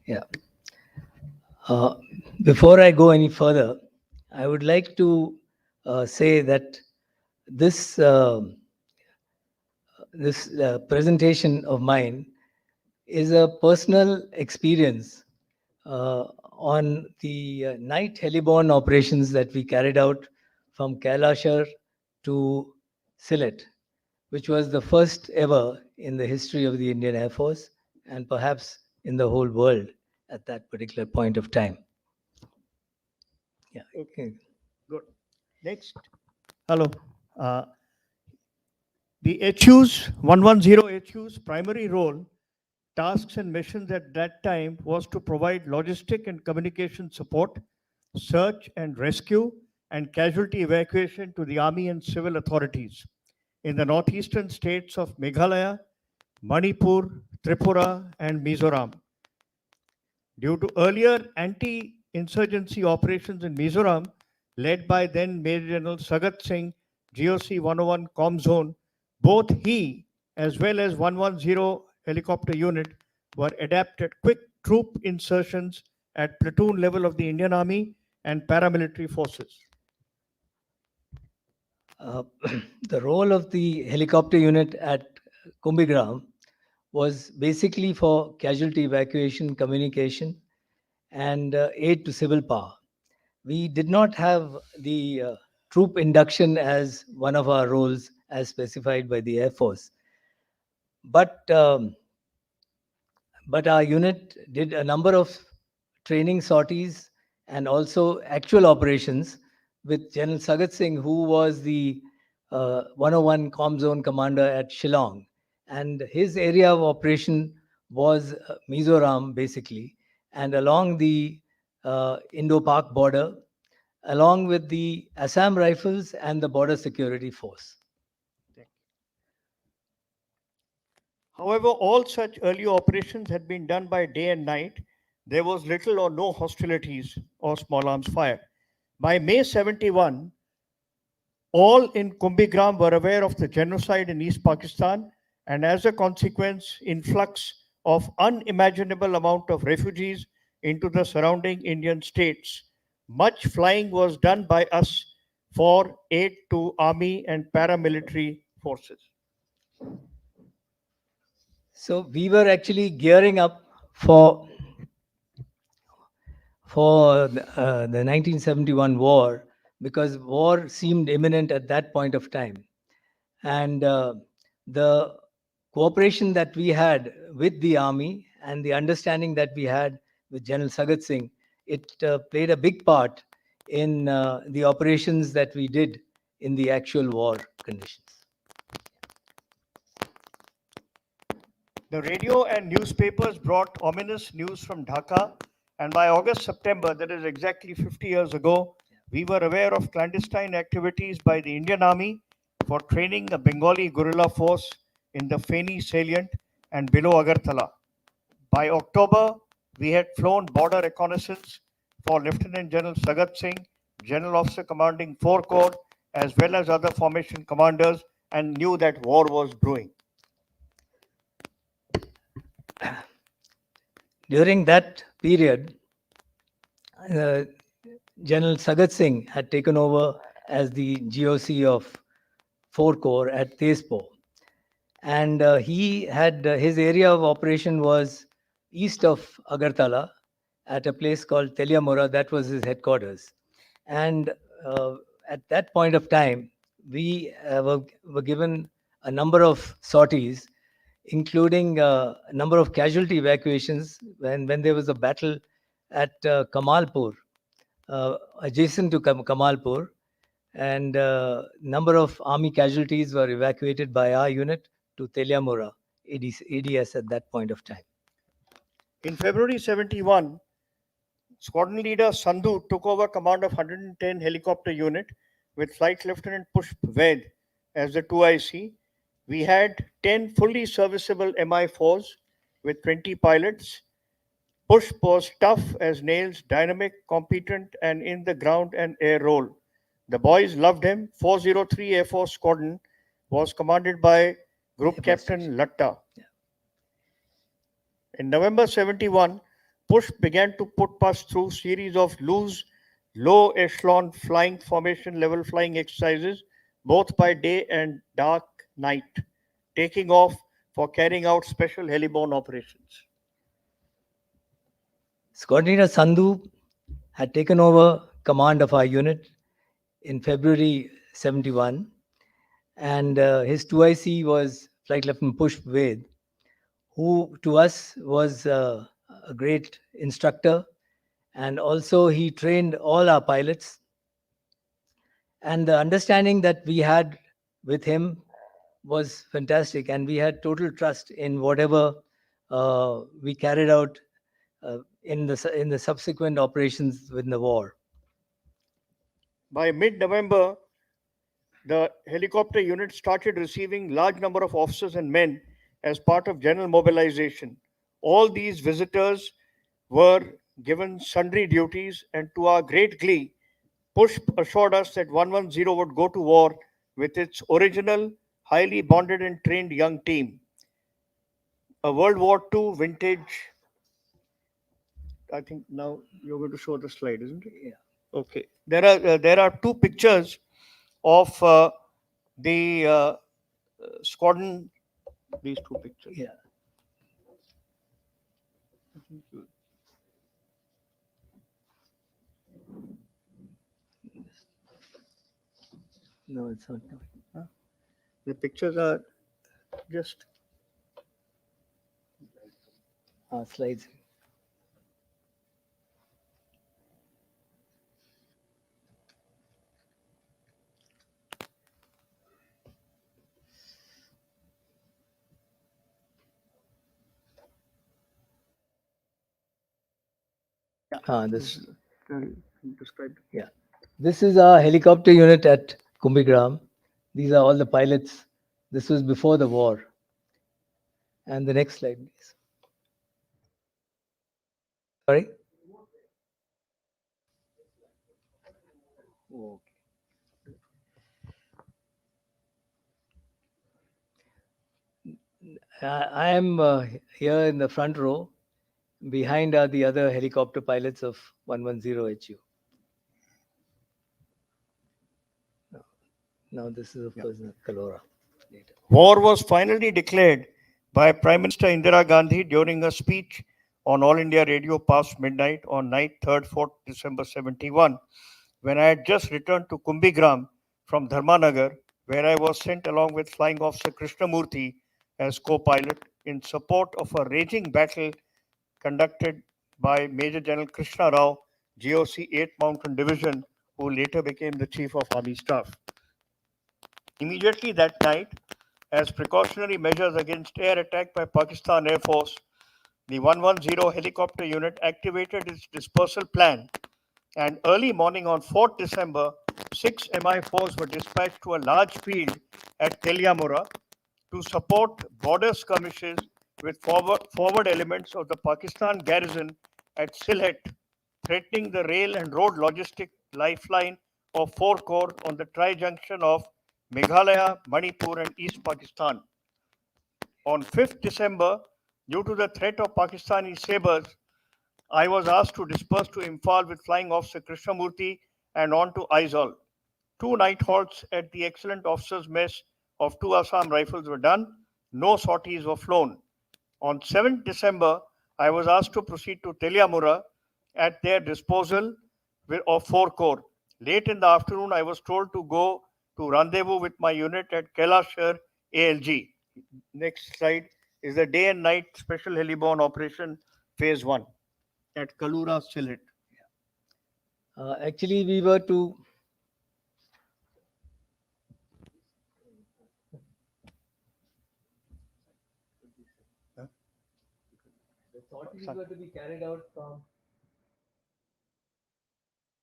Yeah. Before I go any further, I would like to say that this presentation of mine is a personal experience on the night heliborne operations that we carried out from Kailashar to Sylhet, which was the first ever in the history of the Indian Air Force and perhaps in the whole world at that particular point of time. Yeah. Okay. Good. Next. Hello. The HU's 110 HU's primary role, tasks and missions at that time was to provide logistic and communication support, search and rescue, and casualty evacuation to the army and civil authorities in the northeastern states of Meghalaya, Manipur, Tripura, and Mizoram. Due to earlier anti-insurgency operations in Mizoram, led by then Major General Sagat Singh, GOC 101 Com Zone, both he as well as 110 helicopter unit were adapted quick troop insertions at platoon level of the Indian Army and paramilitary forces. The role of the helicopter unit at Kumbigram was basically for casualty evacuation, communication, and aid to civil power. We did not have the troop induction as one of our roles as specified by the Air Force. But our unit did a number of training sorties and also actual operations with General Sagat Singh, who was the 101 Com Zone commander at Shillong. And his area of operation was Mizoram, basically, and along the Indo-Pak border, along with the Assam Rifles and the Border Security Force. However, all such early operations had been done by day and night. There was little or no hostilities or small arms fire. By May 71, all in Kumbhigram were aware of the genocide in East Pakistan, and as a consequence, influx of unimaginable amount of refugees into the surrounding Indian states. Much flying was done by us for aid to army and paramilitary forces. So we were actually gearing up for the 1971 war, because war seemed imminent at that point of time. And the cooperation that we had with the army and the understanding that we had with General Sagat Singh, it played a big part in the operations that we did in the actual war conditions. The radio and newspapers brought ominous news from Dhaka, and by August, September, that is exactly 50 years ago, we were aware of clandestine activities by the Indian Army for training a Bengali guerrilla force in the Feni salient and below Agartala. By October, we had flown border reconnaissance for Lieutenant General Sagat Singh, General Officer commanding 4 Corps, as well as other formation commanders, and knew that war was brewing. During that period, General Sagat Singh had taken over as the GOC of 4 Corps at Tezpo. And he had his area of operation was east of Agartala at a place called Teliamora. That was his headquarters. And at that point of time, we were given a number of sorties, including a number of casualty evacuations when there was a battle at Kamalpur, adjacent to Kamalpur, and number of army casualties were evacuated by our unit to Teliamora, ADS at that point of time. In February 71, Squadron Leader Sandhu took over command of 110 helicopter unit with Flight Lieutenant Pushp Ved as the 2IC. We had 10 fully serviceable Mi-4s with 20 pilots. Pushp was tough as nails, dynamic, competent, and in the ground and air role. The boys loved him. 403 Air Force Squadron was commanded by Group Captain Latta. In November 71, Push began to put us through series of loose, low echelon flying formation level flying exercises, both by day and dark night, taking off for carrying out special heliborne operations. Squadron Leader Sandhu had taken over command of our unit in February 71, and his 2IC was Flight Lieutenant Push Ved, who to us was a great instructor, and also he trained all our pilots. And the understanding that we had with him was fantastic, and we had total trust in whatever we carried out in the subsequent operations within the war. By mid-November, the helicopter unit started receiving large number of officers and men as part of general mobilization. All these visitors were given sundry duties, and to our great glee, Push assured us that 110 would go to war with its original, highly bonded and trained young team. A World War II vintage. I think now you're going to show the slide, isn't it? Yeah. Okay. There are 2 pictures of the squadron. These 2 pictures. Yeah. No, it's not. The pictures are just Slides. This. described. Yeah. This is our helicopter unit at Kumbhigram. These are all the pilots. This was before the war. And the next slide, please. Sorry? Okay. I am here in the front row. Behind are the other helicopter pilots of 110HU. Now this is, of course, Kalora. Later. War was finally declared by Prime Minister Indira Gandhi during a speech on All India Radio past midnight on night 3rd 4th December 71, when I had just returned to Kumbhigram from Dharmanagar, where I was sent along with Flying Officer Krishnamurthy as co-pilot in support of a raging battle conducted by Major General Krishna Rao, GOC 8th Mountain Division, who later became the Chief of Army Staff. Immediately that night, as precautionary measures against air attack by Pakistan Air Force, the 110 helicopter unit activated its dispersal plan, and early morning on 4th December, 6 Mi-4s were dispatched to a large field at Teliamura to support border skirmishes with forward elements of the Pakistan garrison at Sylhet, threatening the rail and road logistic lifeline of 4 Corps on the tri-junction of Meghalaya, Manipur and East Pakistan. On 5th December, due to the threat of Pakistani sabers, I was asked to disperse to Imphal with Flying Officer Krishnamurthy and on to Aizawl. 2 night halts at the excellent officers' mess of 2 Assam Rifles were done. No sorties were flown. On 7th December, I was asked to proceed to Teliamura at their disposal of 4 Corps. Late in the afternoon, I was told to go to rendezvous with my unit at Kailashar ALG. Next slide is the day and night special heliborne operation phase 1 at Kalura Sylhet. Actually, we were to the sorties were to be carried out from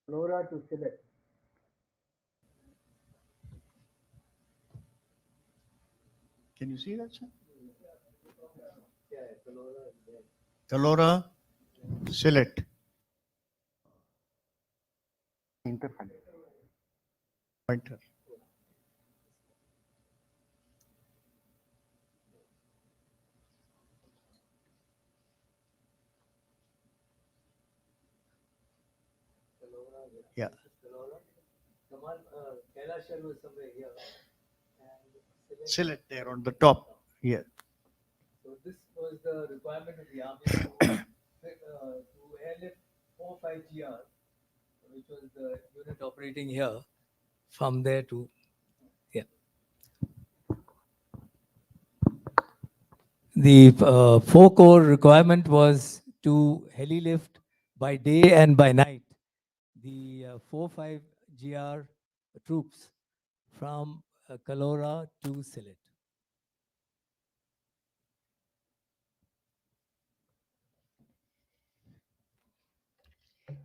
Kalora to Sylhet. Can you see that, sir? Kalora, Sylhet. Pointer. Yeah. Kailashar was somewhere here. Sylhet there on the top. Here. So this was the requirement of the army to airlift 45GR, which was the unit operating here, from there to here. The 4 Corps requirement was to heli lift by day and by night the 45GR troops from Kalora to Sylhet.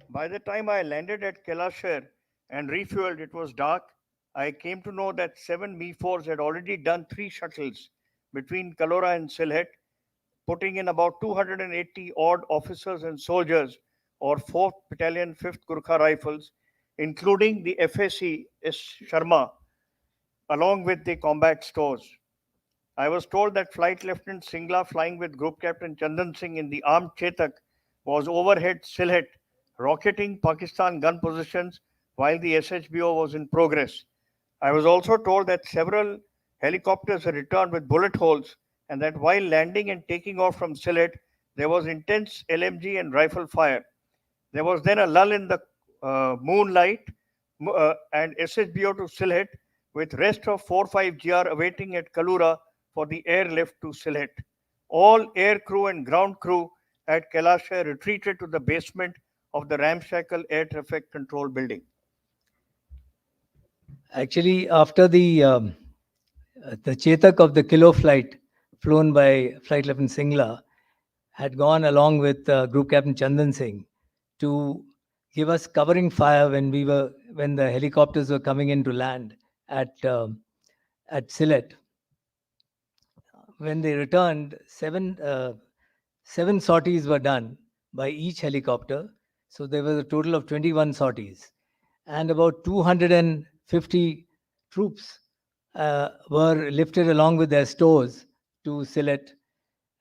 By the time I landed at Kailashar and refueled, it was dark. I came to know that 7 Mi-4s had already done 3 shuttles between Kalora and Sylhet, putting in about 280 odd officers and soldiers or 4th Battalion 5th Gurkha Rifles, including the FAC S. Sharma, along with the combat stores. I was told that Flight Lieutenant Singla, flying with Group Captain Chandan Singh in the armed Chetak, was overhead Sylhet, rocketing Pakistan gun positions while the SHBO was in progress. I was also told that several helicopters had returned with bullet holes and that while landing and taking off from Sylhet, there was intense LMG and rifle fire. There was then a lull in the moonlight and SHBO to Sylhet, with rest of 4-5GR awaiting at Kalura for the airlift to Sylhet. All air crew and ground crew at Kailashar retreated to the basement of the ramshackle air traffic control building. Actually, after the Chetak of the Kilo flight, flown by Flight Lieutenant Singla, had gone along with Group Captain Chandan Singh to give us covering fire when we were when the helicopters were coming in to land at Sylhet. When they returned, seven sorties were done by each helicopter. So there was a total of 21 sorties, and about 250 troops were lifted along with their stores to Sylhet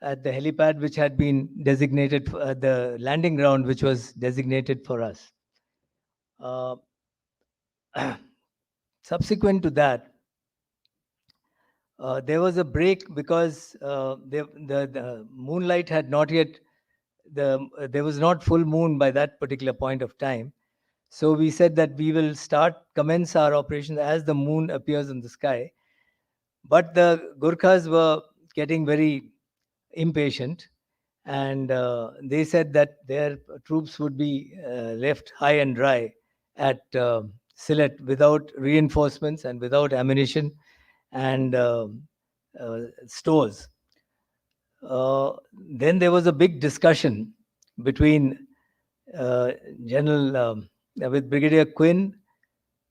at the helipad, which had been designated for the landing ground, which was designated for us. Uh, Subsequent to that, there was a break because the moonlight had not yet, there was not full moon by that particular point of time. So we said that we will commence our operations as the moon appears in the sky. But the Gurkhas were getting very impatient, and they said that their troops would be left high and dry at Sylhet without reinforcements and without ammunition and stores. Then there was a big discussion between uh, General with Brigadier Quinn,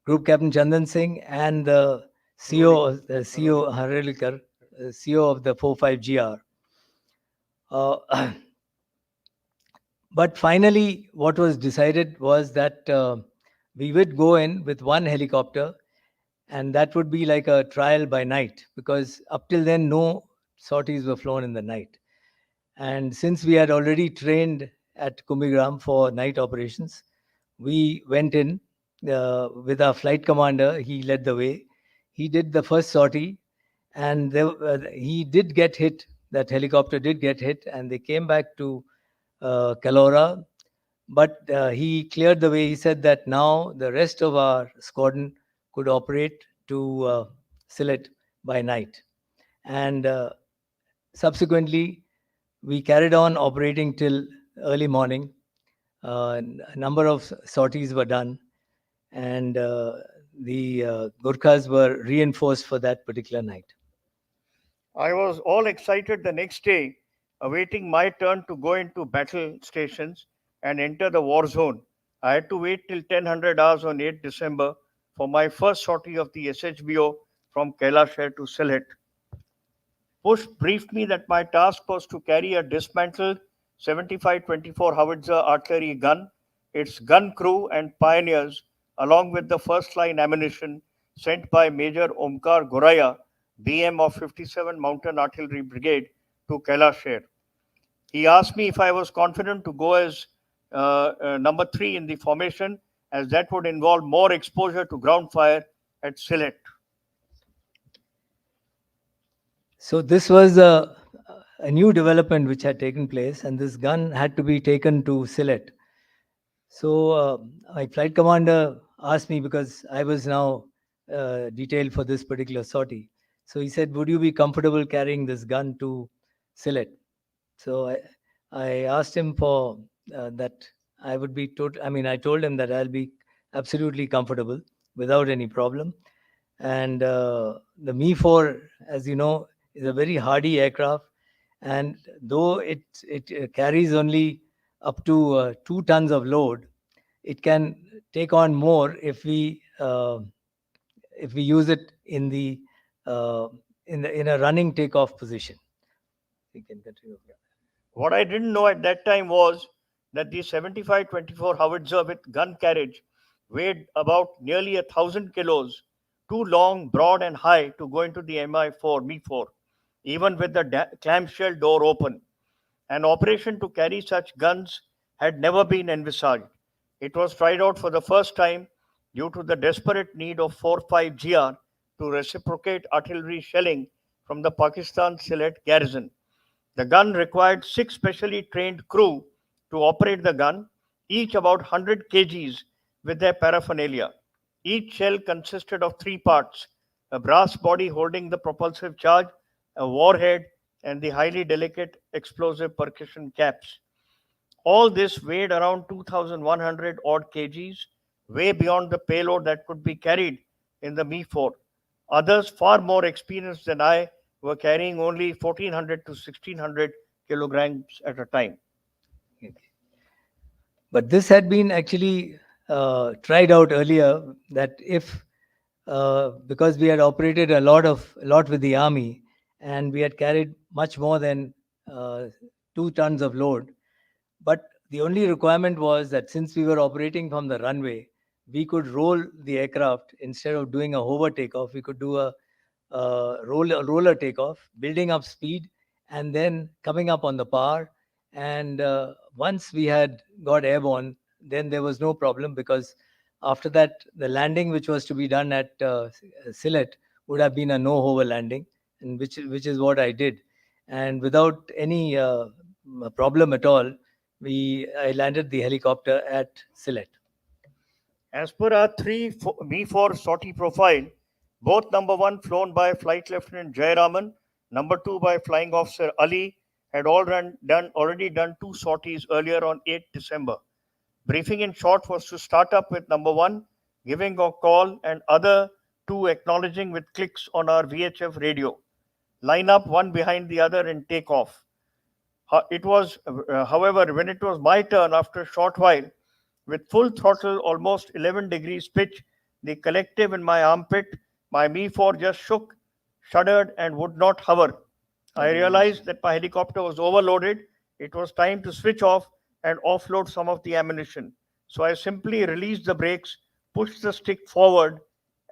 Group Captain Chandan Singh, and the CEO Harelikar, CEO of the 45GR. But finally, what was decided was that we would go in with one helicopter, and that would be like a trial by night, because up till then, no sorties were flown in the night. And since we had already trained at Kumbhigram for night operations, we went in with our flight commander. He led the way. He did the first sortie, and he did get hit. That helicopter did get hit, and they came back to Kalora. But he cleared the way. He said that now the rest of our squadron could operate to Sylhet by night. And subsequently, we carried on operating till early morning. A number of sorties were done, and the Gurkhas were reinforced for that particular night. I was all excited the next day, awaiting my turn to go into battle stations and enter the war zone. I had to wait till 1000 hours on 8 December for my first sortie of the SHBO from Kailasher to Sylhet. Bush briefed me that my task was to carry a dismantled 75-24 howitzer artillery gun, its gun crew and pioneers, along with the first line ammunition sent by Major Omkar Goraya, BM of 57 Mountain Artillery Brigade, to Kailasher. He asked me if I was confident to go as number 3 in the formation, as that would involve more exposure to ground fire at Sylhet. So this was a new development which had taken place, and this gun had to be taken to Sylhet. So my flight commander asked me, because I was now detailed for this particular sortie. So he said, "Would you be comfortable carrying this gun to Sylhet?" So I asked him for that. I would be total. I mean, I told him that I'll be absolutely comfortable without any problem. And the Mi-4, as you know, is a very hardy aircraft, and though it carries only up to 2 tons of load, it can take on more if we use it in a running takeoff position. We can continue. What I didn't know at that time was that the 75-24 howitzer with gun carriage weighed about nearly 1,000 kilos, too long, broad, and high to go into the Mi-4, even with the clamshell door open. An operation to carry such guns had never been envisaged. It was tried out for the first time due to the desperate need of 45GR to reciprocate artillery shelling from the Pakistan Sylhet garrison. The gun required 6 specially trained crew to operate the gun, each about 100 kgs with their paraphernalia. Each shell consisted of 3 parts: a brass body holding the propulsive charge, a warhead, and the highly delicate explosive percussion caps. All this weighed around 2,100 odd kgs, way beyond the payload that could be carried in the Mi-4. Others, far more experienced than I, were carrying only 1,400 to 1,600 kilograms at a time. But this had been actually tried out earlier that if because we had operated a lot with the army, and we had carried much more than 2 tons of load. But the only requirement was that since we were operating from the runway, we could roll the aircraft instead of doing a hover takeoff. We could do a roller takeoff, building up speed, and then coming up on the power. And once we had got airborne, then there was no problem, because after that, the landing which was to be done at Sylhet would have been a no hover landing, and which is what I did. And without any problem at all, I landed the helicopter at Sylhet. As per our B4 sortie profile, both number 1 flown by Flight Lieutenant Jayaraman, number 2 by Flying Officer Ali, had already done 2 sorties earlier on 8 December. Briefing in short was to start up with number 1 giving a call and other 2 acknowledging with clicks on our VHF radio. Line up one behind the other and take off. It was, however, when it was my turn after a short while, with full throttle, almost 11 degrees pitch, the collective in my armpit, my Me-4 just shook, shuddered, and would not hover. I realized that my helicopter was overloaded. It was time to switch off and offload some of the ammunition. So I simply released the brakes, pushed the stick forward,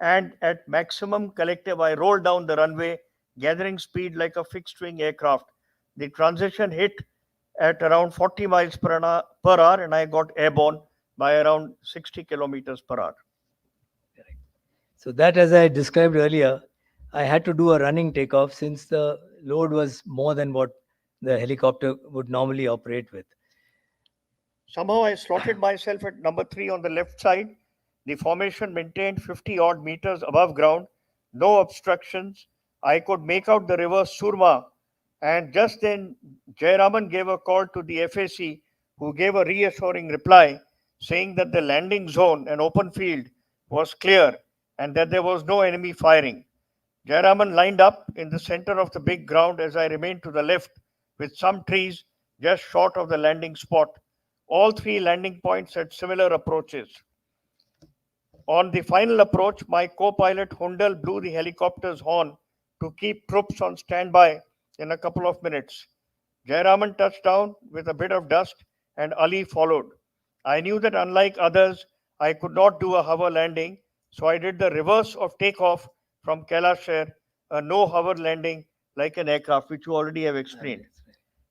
and at maximum collective, I rolled down the runway, gathering speed like a fixed-wing aircraft. The transition hit at around 40 miles per hour, and I got airborne by around 60 kilometers per hour. So that, as I described earlier, I had to do a running takeoff since the load was more than what the helicopter would normally operate with. Somehow I slotted myself at number 3 on the left side. The formation maintained 50 odd meters above ground, no obstructions. I could make out the river Surma, and just then Jayaraman gave a call to the FAC, who gave a reassuring reply saying that the landing zone, an open field, was clear and that there was no enemy firing. Jayaraman lined up in the center of the big ground as I remained to the left, with some trees just short of the landing spot. All 3 landing points had similar approaches. On the final approach, my co-pilot Hundal blew the helicopter's horn to keep troops on standby in a couple of minutes. Jayaraman touched down with a bit of dust and Ali followed. I knew that unlike others, I could not do a hover landing, so I did the reverse of takeoff from Kailash, a no hover landing like an aircraft, which you already have explained.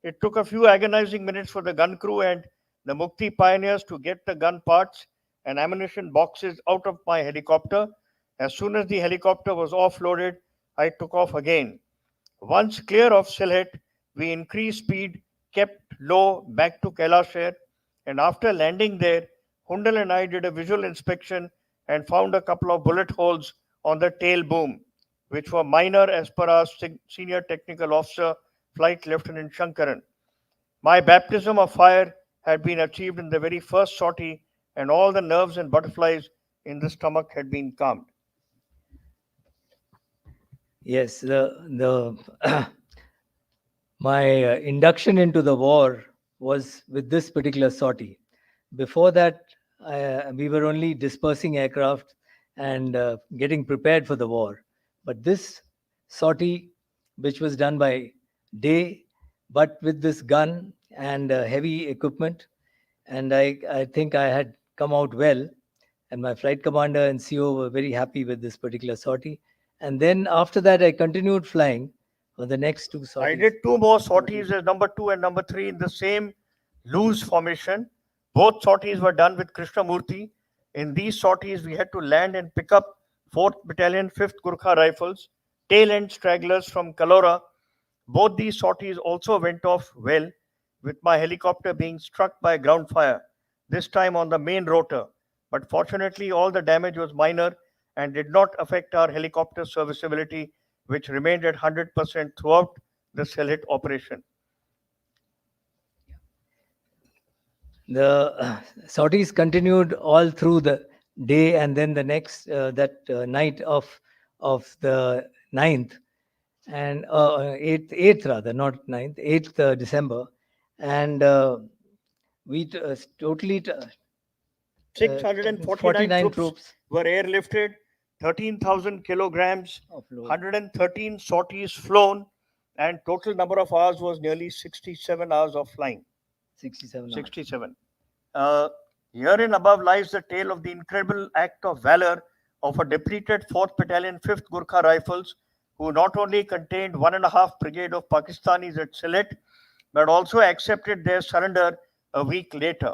It took a few agonizing minutes for the gun crew and the Mukti pioneers to get the gun parts and ammunition boxes out of my helicopter. As soon as the helicopter was offloaded, I took off again. Once clear of Sylhet, we increased speed, kept low back to Kailash, and after landing there, Hundal and I did a visual inspection and found a couple of bullet holes on the tail boom, which were minor as per our senior technical officer, Flight Lieutenant Shankaran. My baptism of fire had been achieved in the very first sortie, and all the nerves and butterflies in the stomach had been calmed. Yes, my induction into the war was with this particular sortie. Before that, we were only dispersing aircraft and getting prepared for the war. But this sortie, which was done by day, but with this gun and heavy equipment, and I think I had come out well, and my flight commander and CO were very happy with this particular sortie. And then after that, I continued flying for the next 2 sorties. I did 2 more sorties as number 2 and number 3 in the same loose formation. Both sorties were done with Krishnamurti. In these sorties, we had to land and pick up 4th Battalion, 5th Gurkha Rifles, tail end stragglers from Kalora. Both these sorties also went off well, with my helicopter being struck by ground fire, this time on the main rotor. But fortunately, all the damage was minor and did not affect our helicopter serviceability, which remained at 100% throughout the Sylhet operation. The sorties continued all through the day, and then the next night of the 9th and 8th rather, not 9th, 8th December, and we totally 649 49 troops were airlifted, 13,000 kilograms, of load. 113 sorties flown, and total number of hours was nearly 67 hours of flying. 67 hours. 67. Herein above lies the tale of the incredible act of valor of a depleted 4th Battalion, 5th Gurkha Rifles, who not only contained 1.5 brigade of Pakistanis at Sylhet, but also accepted their surrender a week later.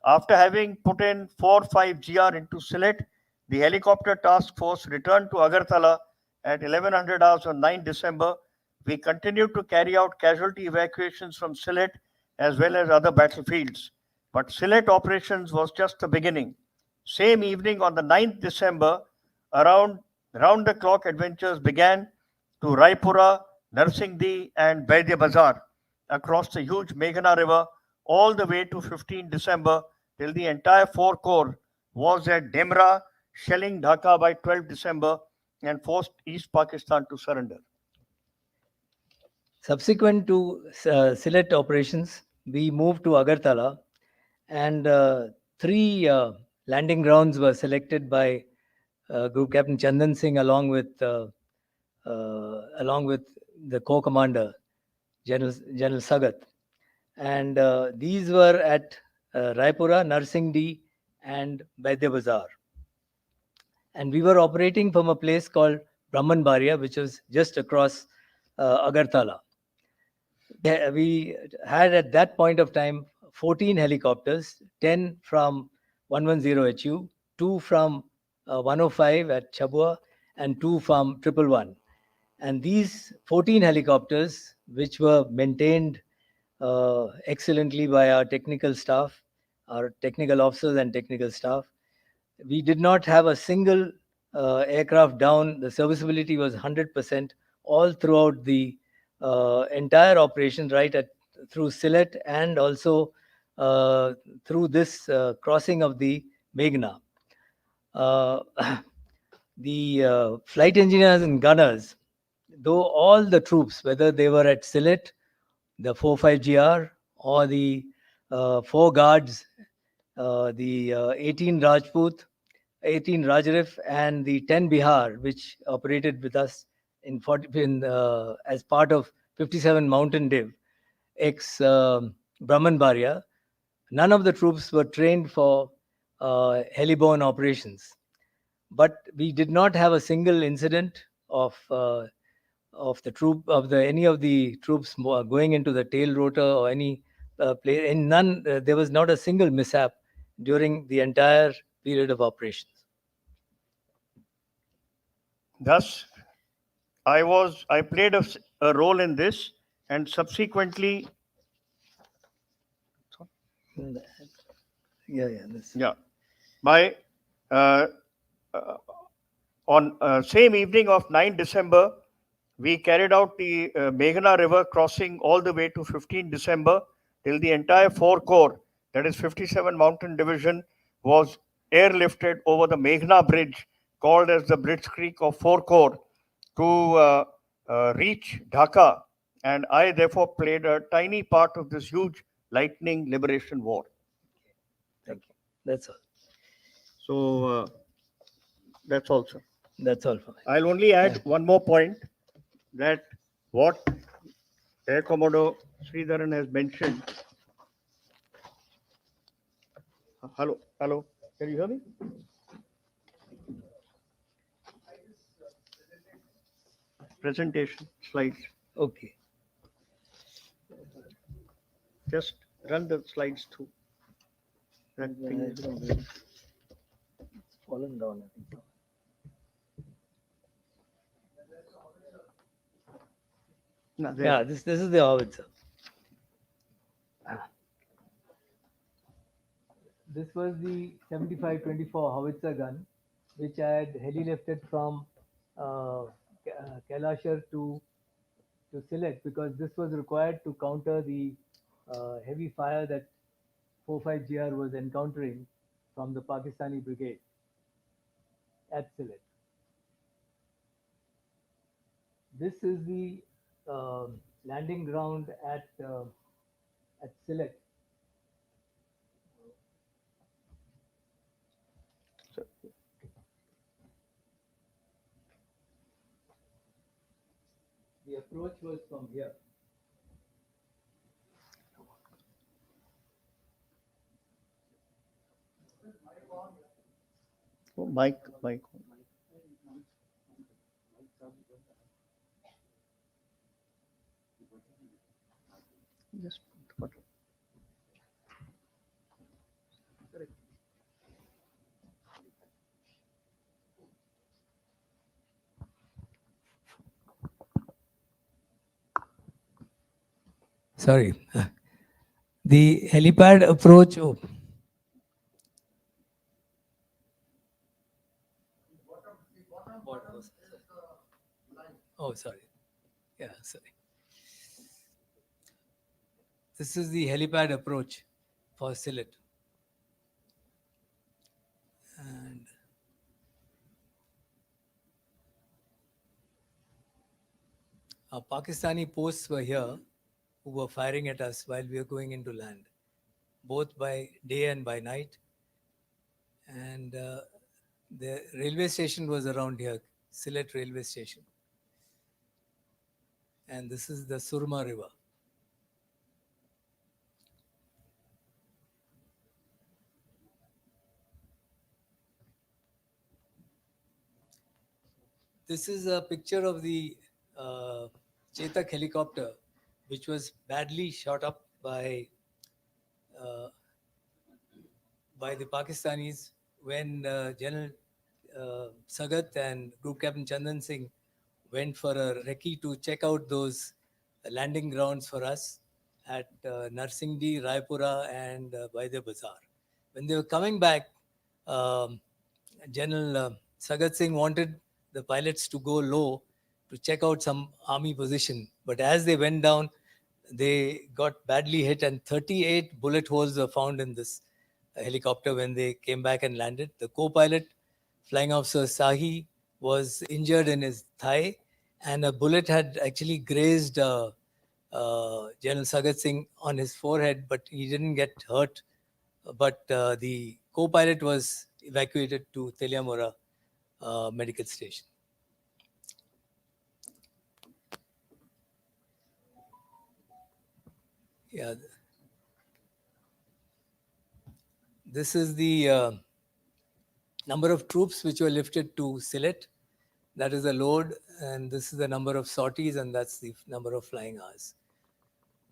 After having put in 4-5 GR into Sylhet, the helicopter task force returned to Agartala at 1100 hours on 9 December. We continued to carry out casualty evacuations from Sylhet as well as other battlefields. But Sylhet operations was just the beginning. Same evening on the 9th December, round the clock adventures began to Raipura, Narsingdi, and Vaidya Bazar across the huge Meghna River all the way to 15 December till the entire 4 Corps was at Demra, shelling Dhaka by 12 December and forced East Pakistan to surrender. Subsequent to Sylhet operations, we moved to Agartala, and 3 landing grounds were selected by Group Captain Chandan Singh along with the Corps Commander General Sagat, and these were at Raipura, Narsingdi, and Vaidya Bazar. And we were operating from a place called Brahmanbaria, which was just across Agartala. We had at that point of time 14 helicopters, 10 from 110HU, 2 from 105 at Chabua, and 2 from 111. And these 14 helicopters, which were maintained excellently by our technical staff, our technical officers and technical staff, we did not have a single aircraft down. The serviceability was 100% all throughout the entire operation, right through Sylhet and also through this crossing of the Meghna. The flight engineers and gunners, though all the troops, whether they were at Sylhet, the 4-5 GR, or the 4 guards, the 18 Rajput, 18 Rajarif, and the 10 Bihar, which operated with us as part of 57 Mountain Div, ex Brahmanbaria, none of the troops were trained for heliborne operations. But we did not have a single incident of any of the troops going into the tail rotor or any place. In none, there was not a single mishap during the entire period of operations. Thus, I played a role in this, and subsequently, by on same evening of 9 December, we carried out the Meghna River crossing all the way to 15 December till the entire 4 Corps, that is 57 Mountain Division, was airlifted over the Meghna Bridge, called as the Blitzkrieg of 4 Corps, to reach Dhaka. And I therefore played a tiny part of this huge lightning liberation war. Thank you. That's all. So that's all, sir. That's all for me. I'll only add one more point, that what Air Commodore Sridharan has mentioned. Hello, can you hear me? Presentation slides. Okay. Just run the slides through. That thing is It's fallen down, I think. no, there. Yeah, this is the howitzer. This was the 75-24 howitzer gun, which I had heli-lifted from Kailashar to Sylhet, because this was required to counter the heavy fire that 4-5 GR was encountering from the Pakistani brigade at Sylhet. This is the landing ground at Sylhet. approach was from here. Oh, Mike. Just put- Sorry. The helipad approach. Oh, sorry. Yeah, sorry. This is the helipad approach for Sylhet. And our Pakistani posts were here who were firing at us while we were going into land, both by day and by night. And the railway station was around here, Sylhet railway station. And this is the Surma River. This is a picture of the Chetak helicopter, which was badly shot up by the Pakistanis when General Sagat and Group Captain Chandan Singh went for a recce to check out those landing grounds for us at Narsingdi, Raipura, and Baide Bazaar. When they were coming back, General Sagat Singh wanted the pilots to go low to check out some army position. But as they went down, they got badly hit, and 38 bullet holes were found in this helicopter when they came back and landed. The co-pilot, Flying Officer Sahi, was injured in his thigh, and a bullet had actually grazed General Sagat Singh on his forehead, but he didn't get hurt. But the co-pilot was evacuated to Teliamora medical station. Yeah. This is the number of troops which were lifted to Sylhet. That is the load, and this is the number of sorties, and that's the number of flying hours.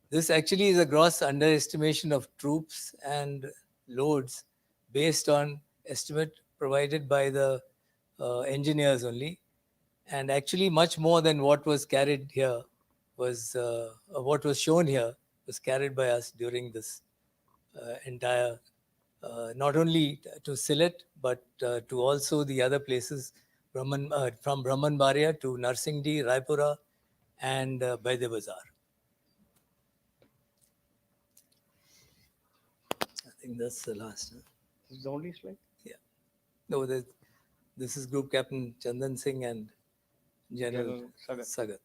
This actually is a gross underestimation of troops and loads based on estimate provided by the engineers only. And actually much more than what was carried here was, what was shown here was carried by us during this entire, not only to Sylhet, but to also the other places, from Brahmanbaria to Narsingdi, Raipura, and Baide Bazaar. I think that's the last. Huh? This is the only slide. Yeah. No, this is Group Captain Chandan Singh and General Sagat.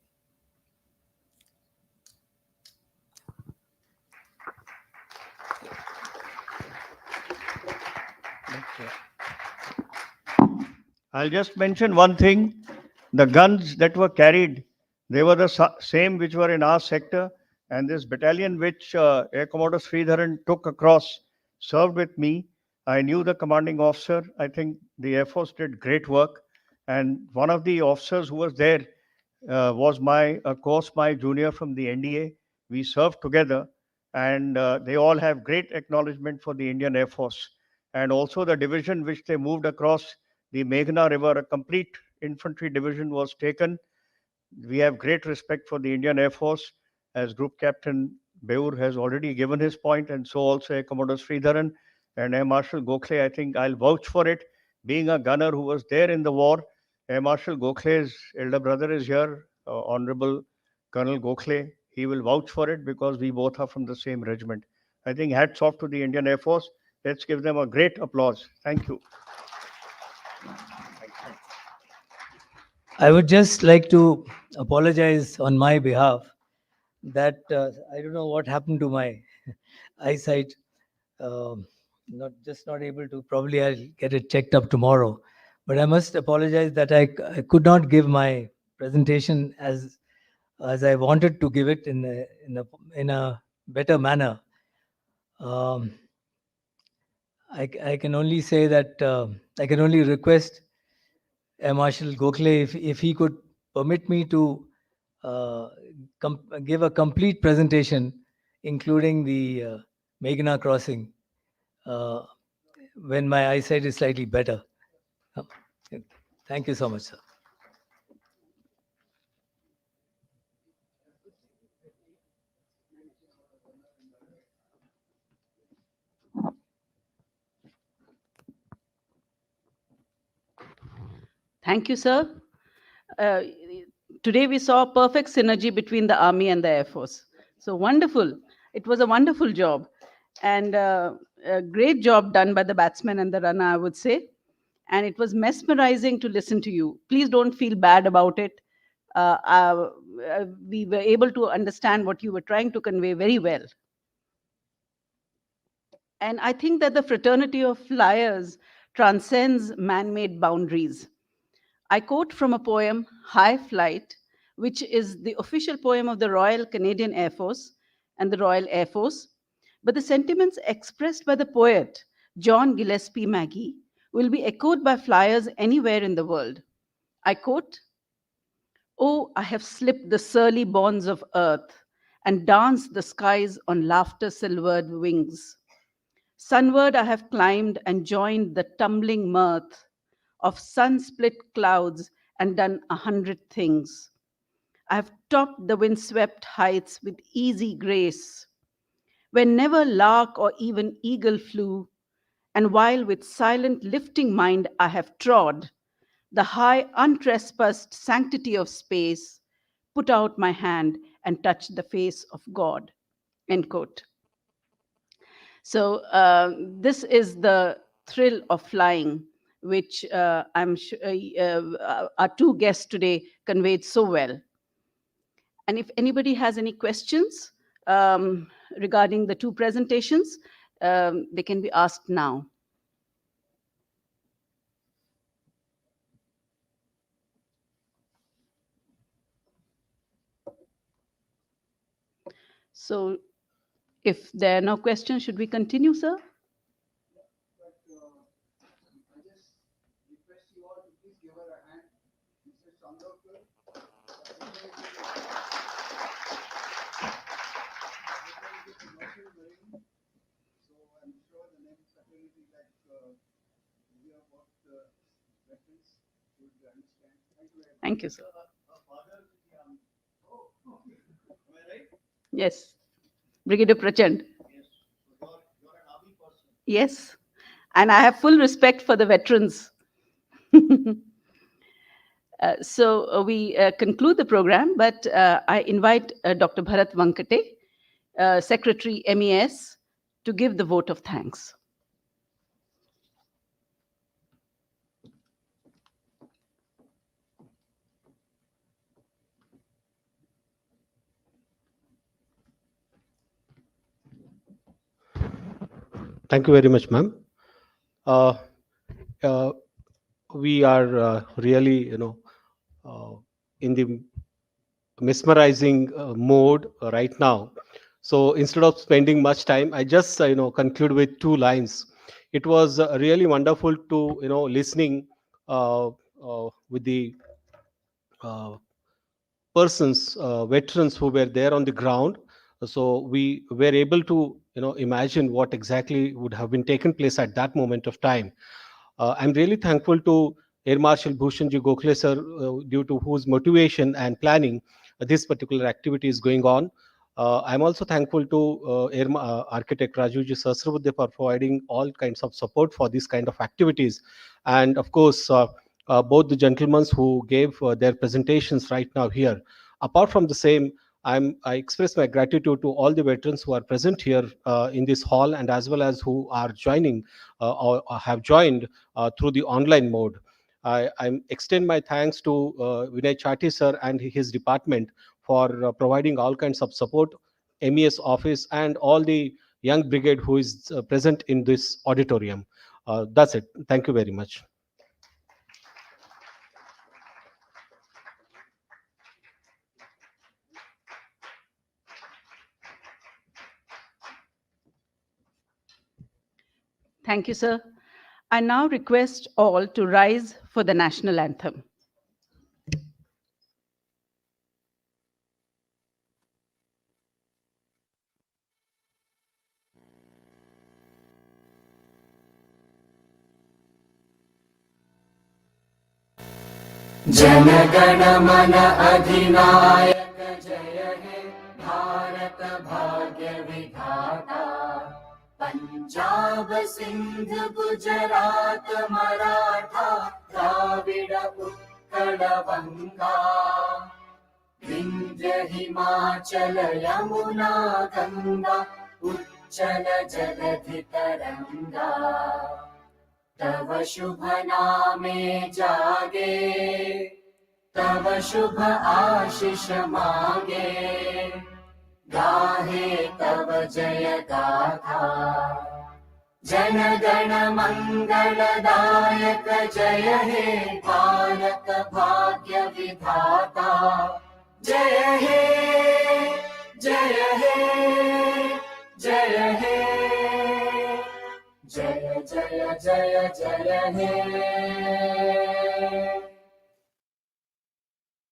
I'll just mention one thing. The guns that were carried, they were the same which were in our sector. And this battalion which Air Commodore Sridharan took across served with me. I knew the commanding officer. I think the Air Force did great work. And one of the officers who was there was my junior from the NDA. We served together, and they all have great acknowledgement for the Indian Air Force. And also the division which they moved across the Meghna River, a complete infantry division was taken. We have great respect for the Indian Air Force, as Group Captain Beur has already given his point, and so also Air Commodore Sridharan and Air Marshal Gokhale. I think I'll vouch for it. Being a gunner who was there in the war, Air Marshal Gokhale's elder brother is here, Honorable Colonel Gokhale. He will vouch for it because we both are from the same regiment. I think hats off to the Indian Air Force. Let's give them a great applause. Thank you. I would just like to apologize on my behalf that I don't know what happened to my eyesight. Not able to. Probably I'll get it checked up tomorrow. But I must apologize that I could not give my presentation as as I wanted to give it in a better manner. Um, I can only say that I can only request Air Marshal Gokhale if he could permit me to uh, give a complete presentation, including the Meghna crossing, uh, when my eyesight is slightly better. Uh, Thank you so much, sir. Thank you, sir. Uh, Today we saw perfect synergy between the Army and the Air Force. So wonderful. It was a wonderful job. And a great job done by the batsman and the runner, I would say. And it was mesmerizing to listen to you. Please don't feel bad about it. We were able to understand what you were trying to convey very well. And I think that the fraternity of flyers transcends man made boundaries. I quote from a poem, High Flight, which is the official poem of the Royal Canadian Air Force and the Royal Air Force. But the sentiments expressed by the poet, John Gillespie Maggie, will be echoed by flyers anywhere in the world. I quote, Oh, I have slipped the surly bonds of earth and danced the skies on laughter silvered wings. Sunward I have climbed and joined the tumbling mirth of sun-split clouds and done 100 things. I have topped the windswept heights with easy grace, where never lark or even eagle flew, and while with silent lifting mind I have trod the high untrespassed sanctity of space, put out my hand and touched the face of God. End quote. So this is the thrill of flying, which I'm sure our two guests today conveyed so well. And if anybody has any questions regarding the two presentations, they can be asked now. So if there are no questions, should we continue, sir? Thank you, sir. Yes, Brigadier Prachand. Yes, and I have full respect for the veterans. So we conclude the program, but I invite Dr. Bharat Vankate, Secretary MES, to give the vote of thanks. Thank you very much, ma'am. Uh, uh, we are really, in the mesmerizing mode right now. So instead of spending much time, I just, conclude with two lines. It was really wonderful to, listening with the uh, persons, veterans who were there on the ground. So we were able to, imagine what exactly would have been taken place at that moment of time. I'm really thankful to Air Marshal Bhushanji Gokhale sir, due to whose motivation and planning this particular activity is going on. I'm also thankful to Architect Rajuji Sahasrabudhe for providing all kinds of support for this kind of activities. And of course, both the gentlemen who gave their presentations right now here. Apart from the same, I express my gratitude to all the veterans who are present here in this hall and as well as who are joining or have joined through the online mode. I extend my thanks to Vinay Chati sir and his department for providing all kinds of support, MES office, and all the young brigade who is present in this auditorium. That's it. Thank you very much. Thank you, sir. I now request all to rise for the national anthem. जनगण मन अधिनायक जय हे भारत भाग्य विधाता पंजाब सिंध गुजरात मराठा द्राविड उत्कल बंगा विंध्य हिमाचल यमुना गंगा उच्चल जलधि तरंगा तव शुभ नामे जागे तव शुभ आशीष मागे गाहे तव जय गाथा जन गण मंगलदायक जय हे भारत भाग्य विधाता जय हे जय हे जय हे जय जय जय जय हे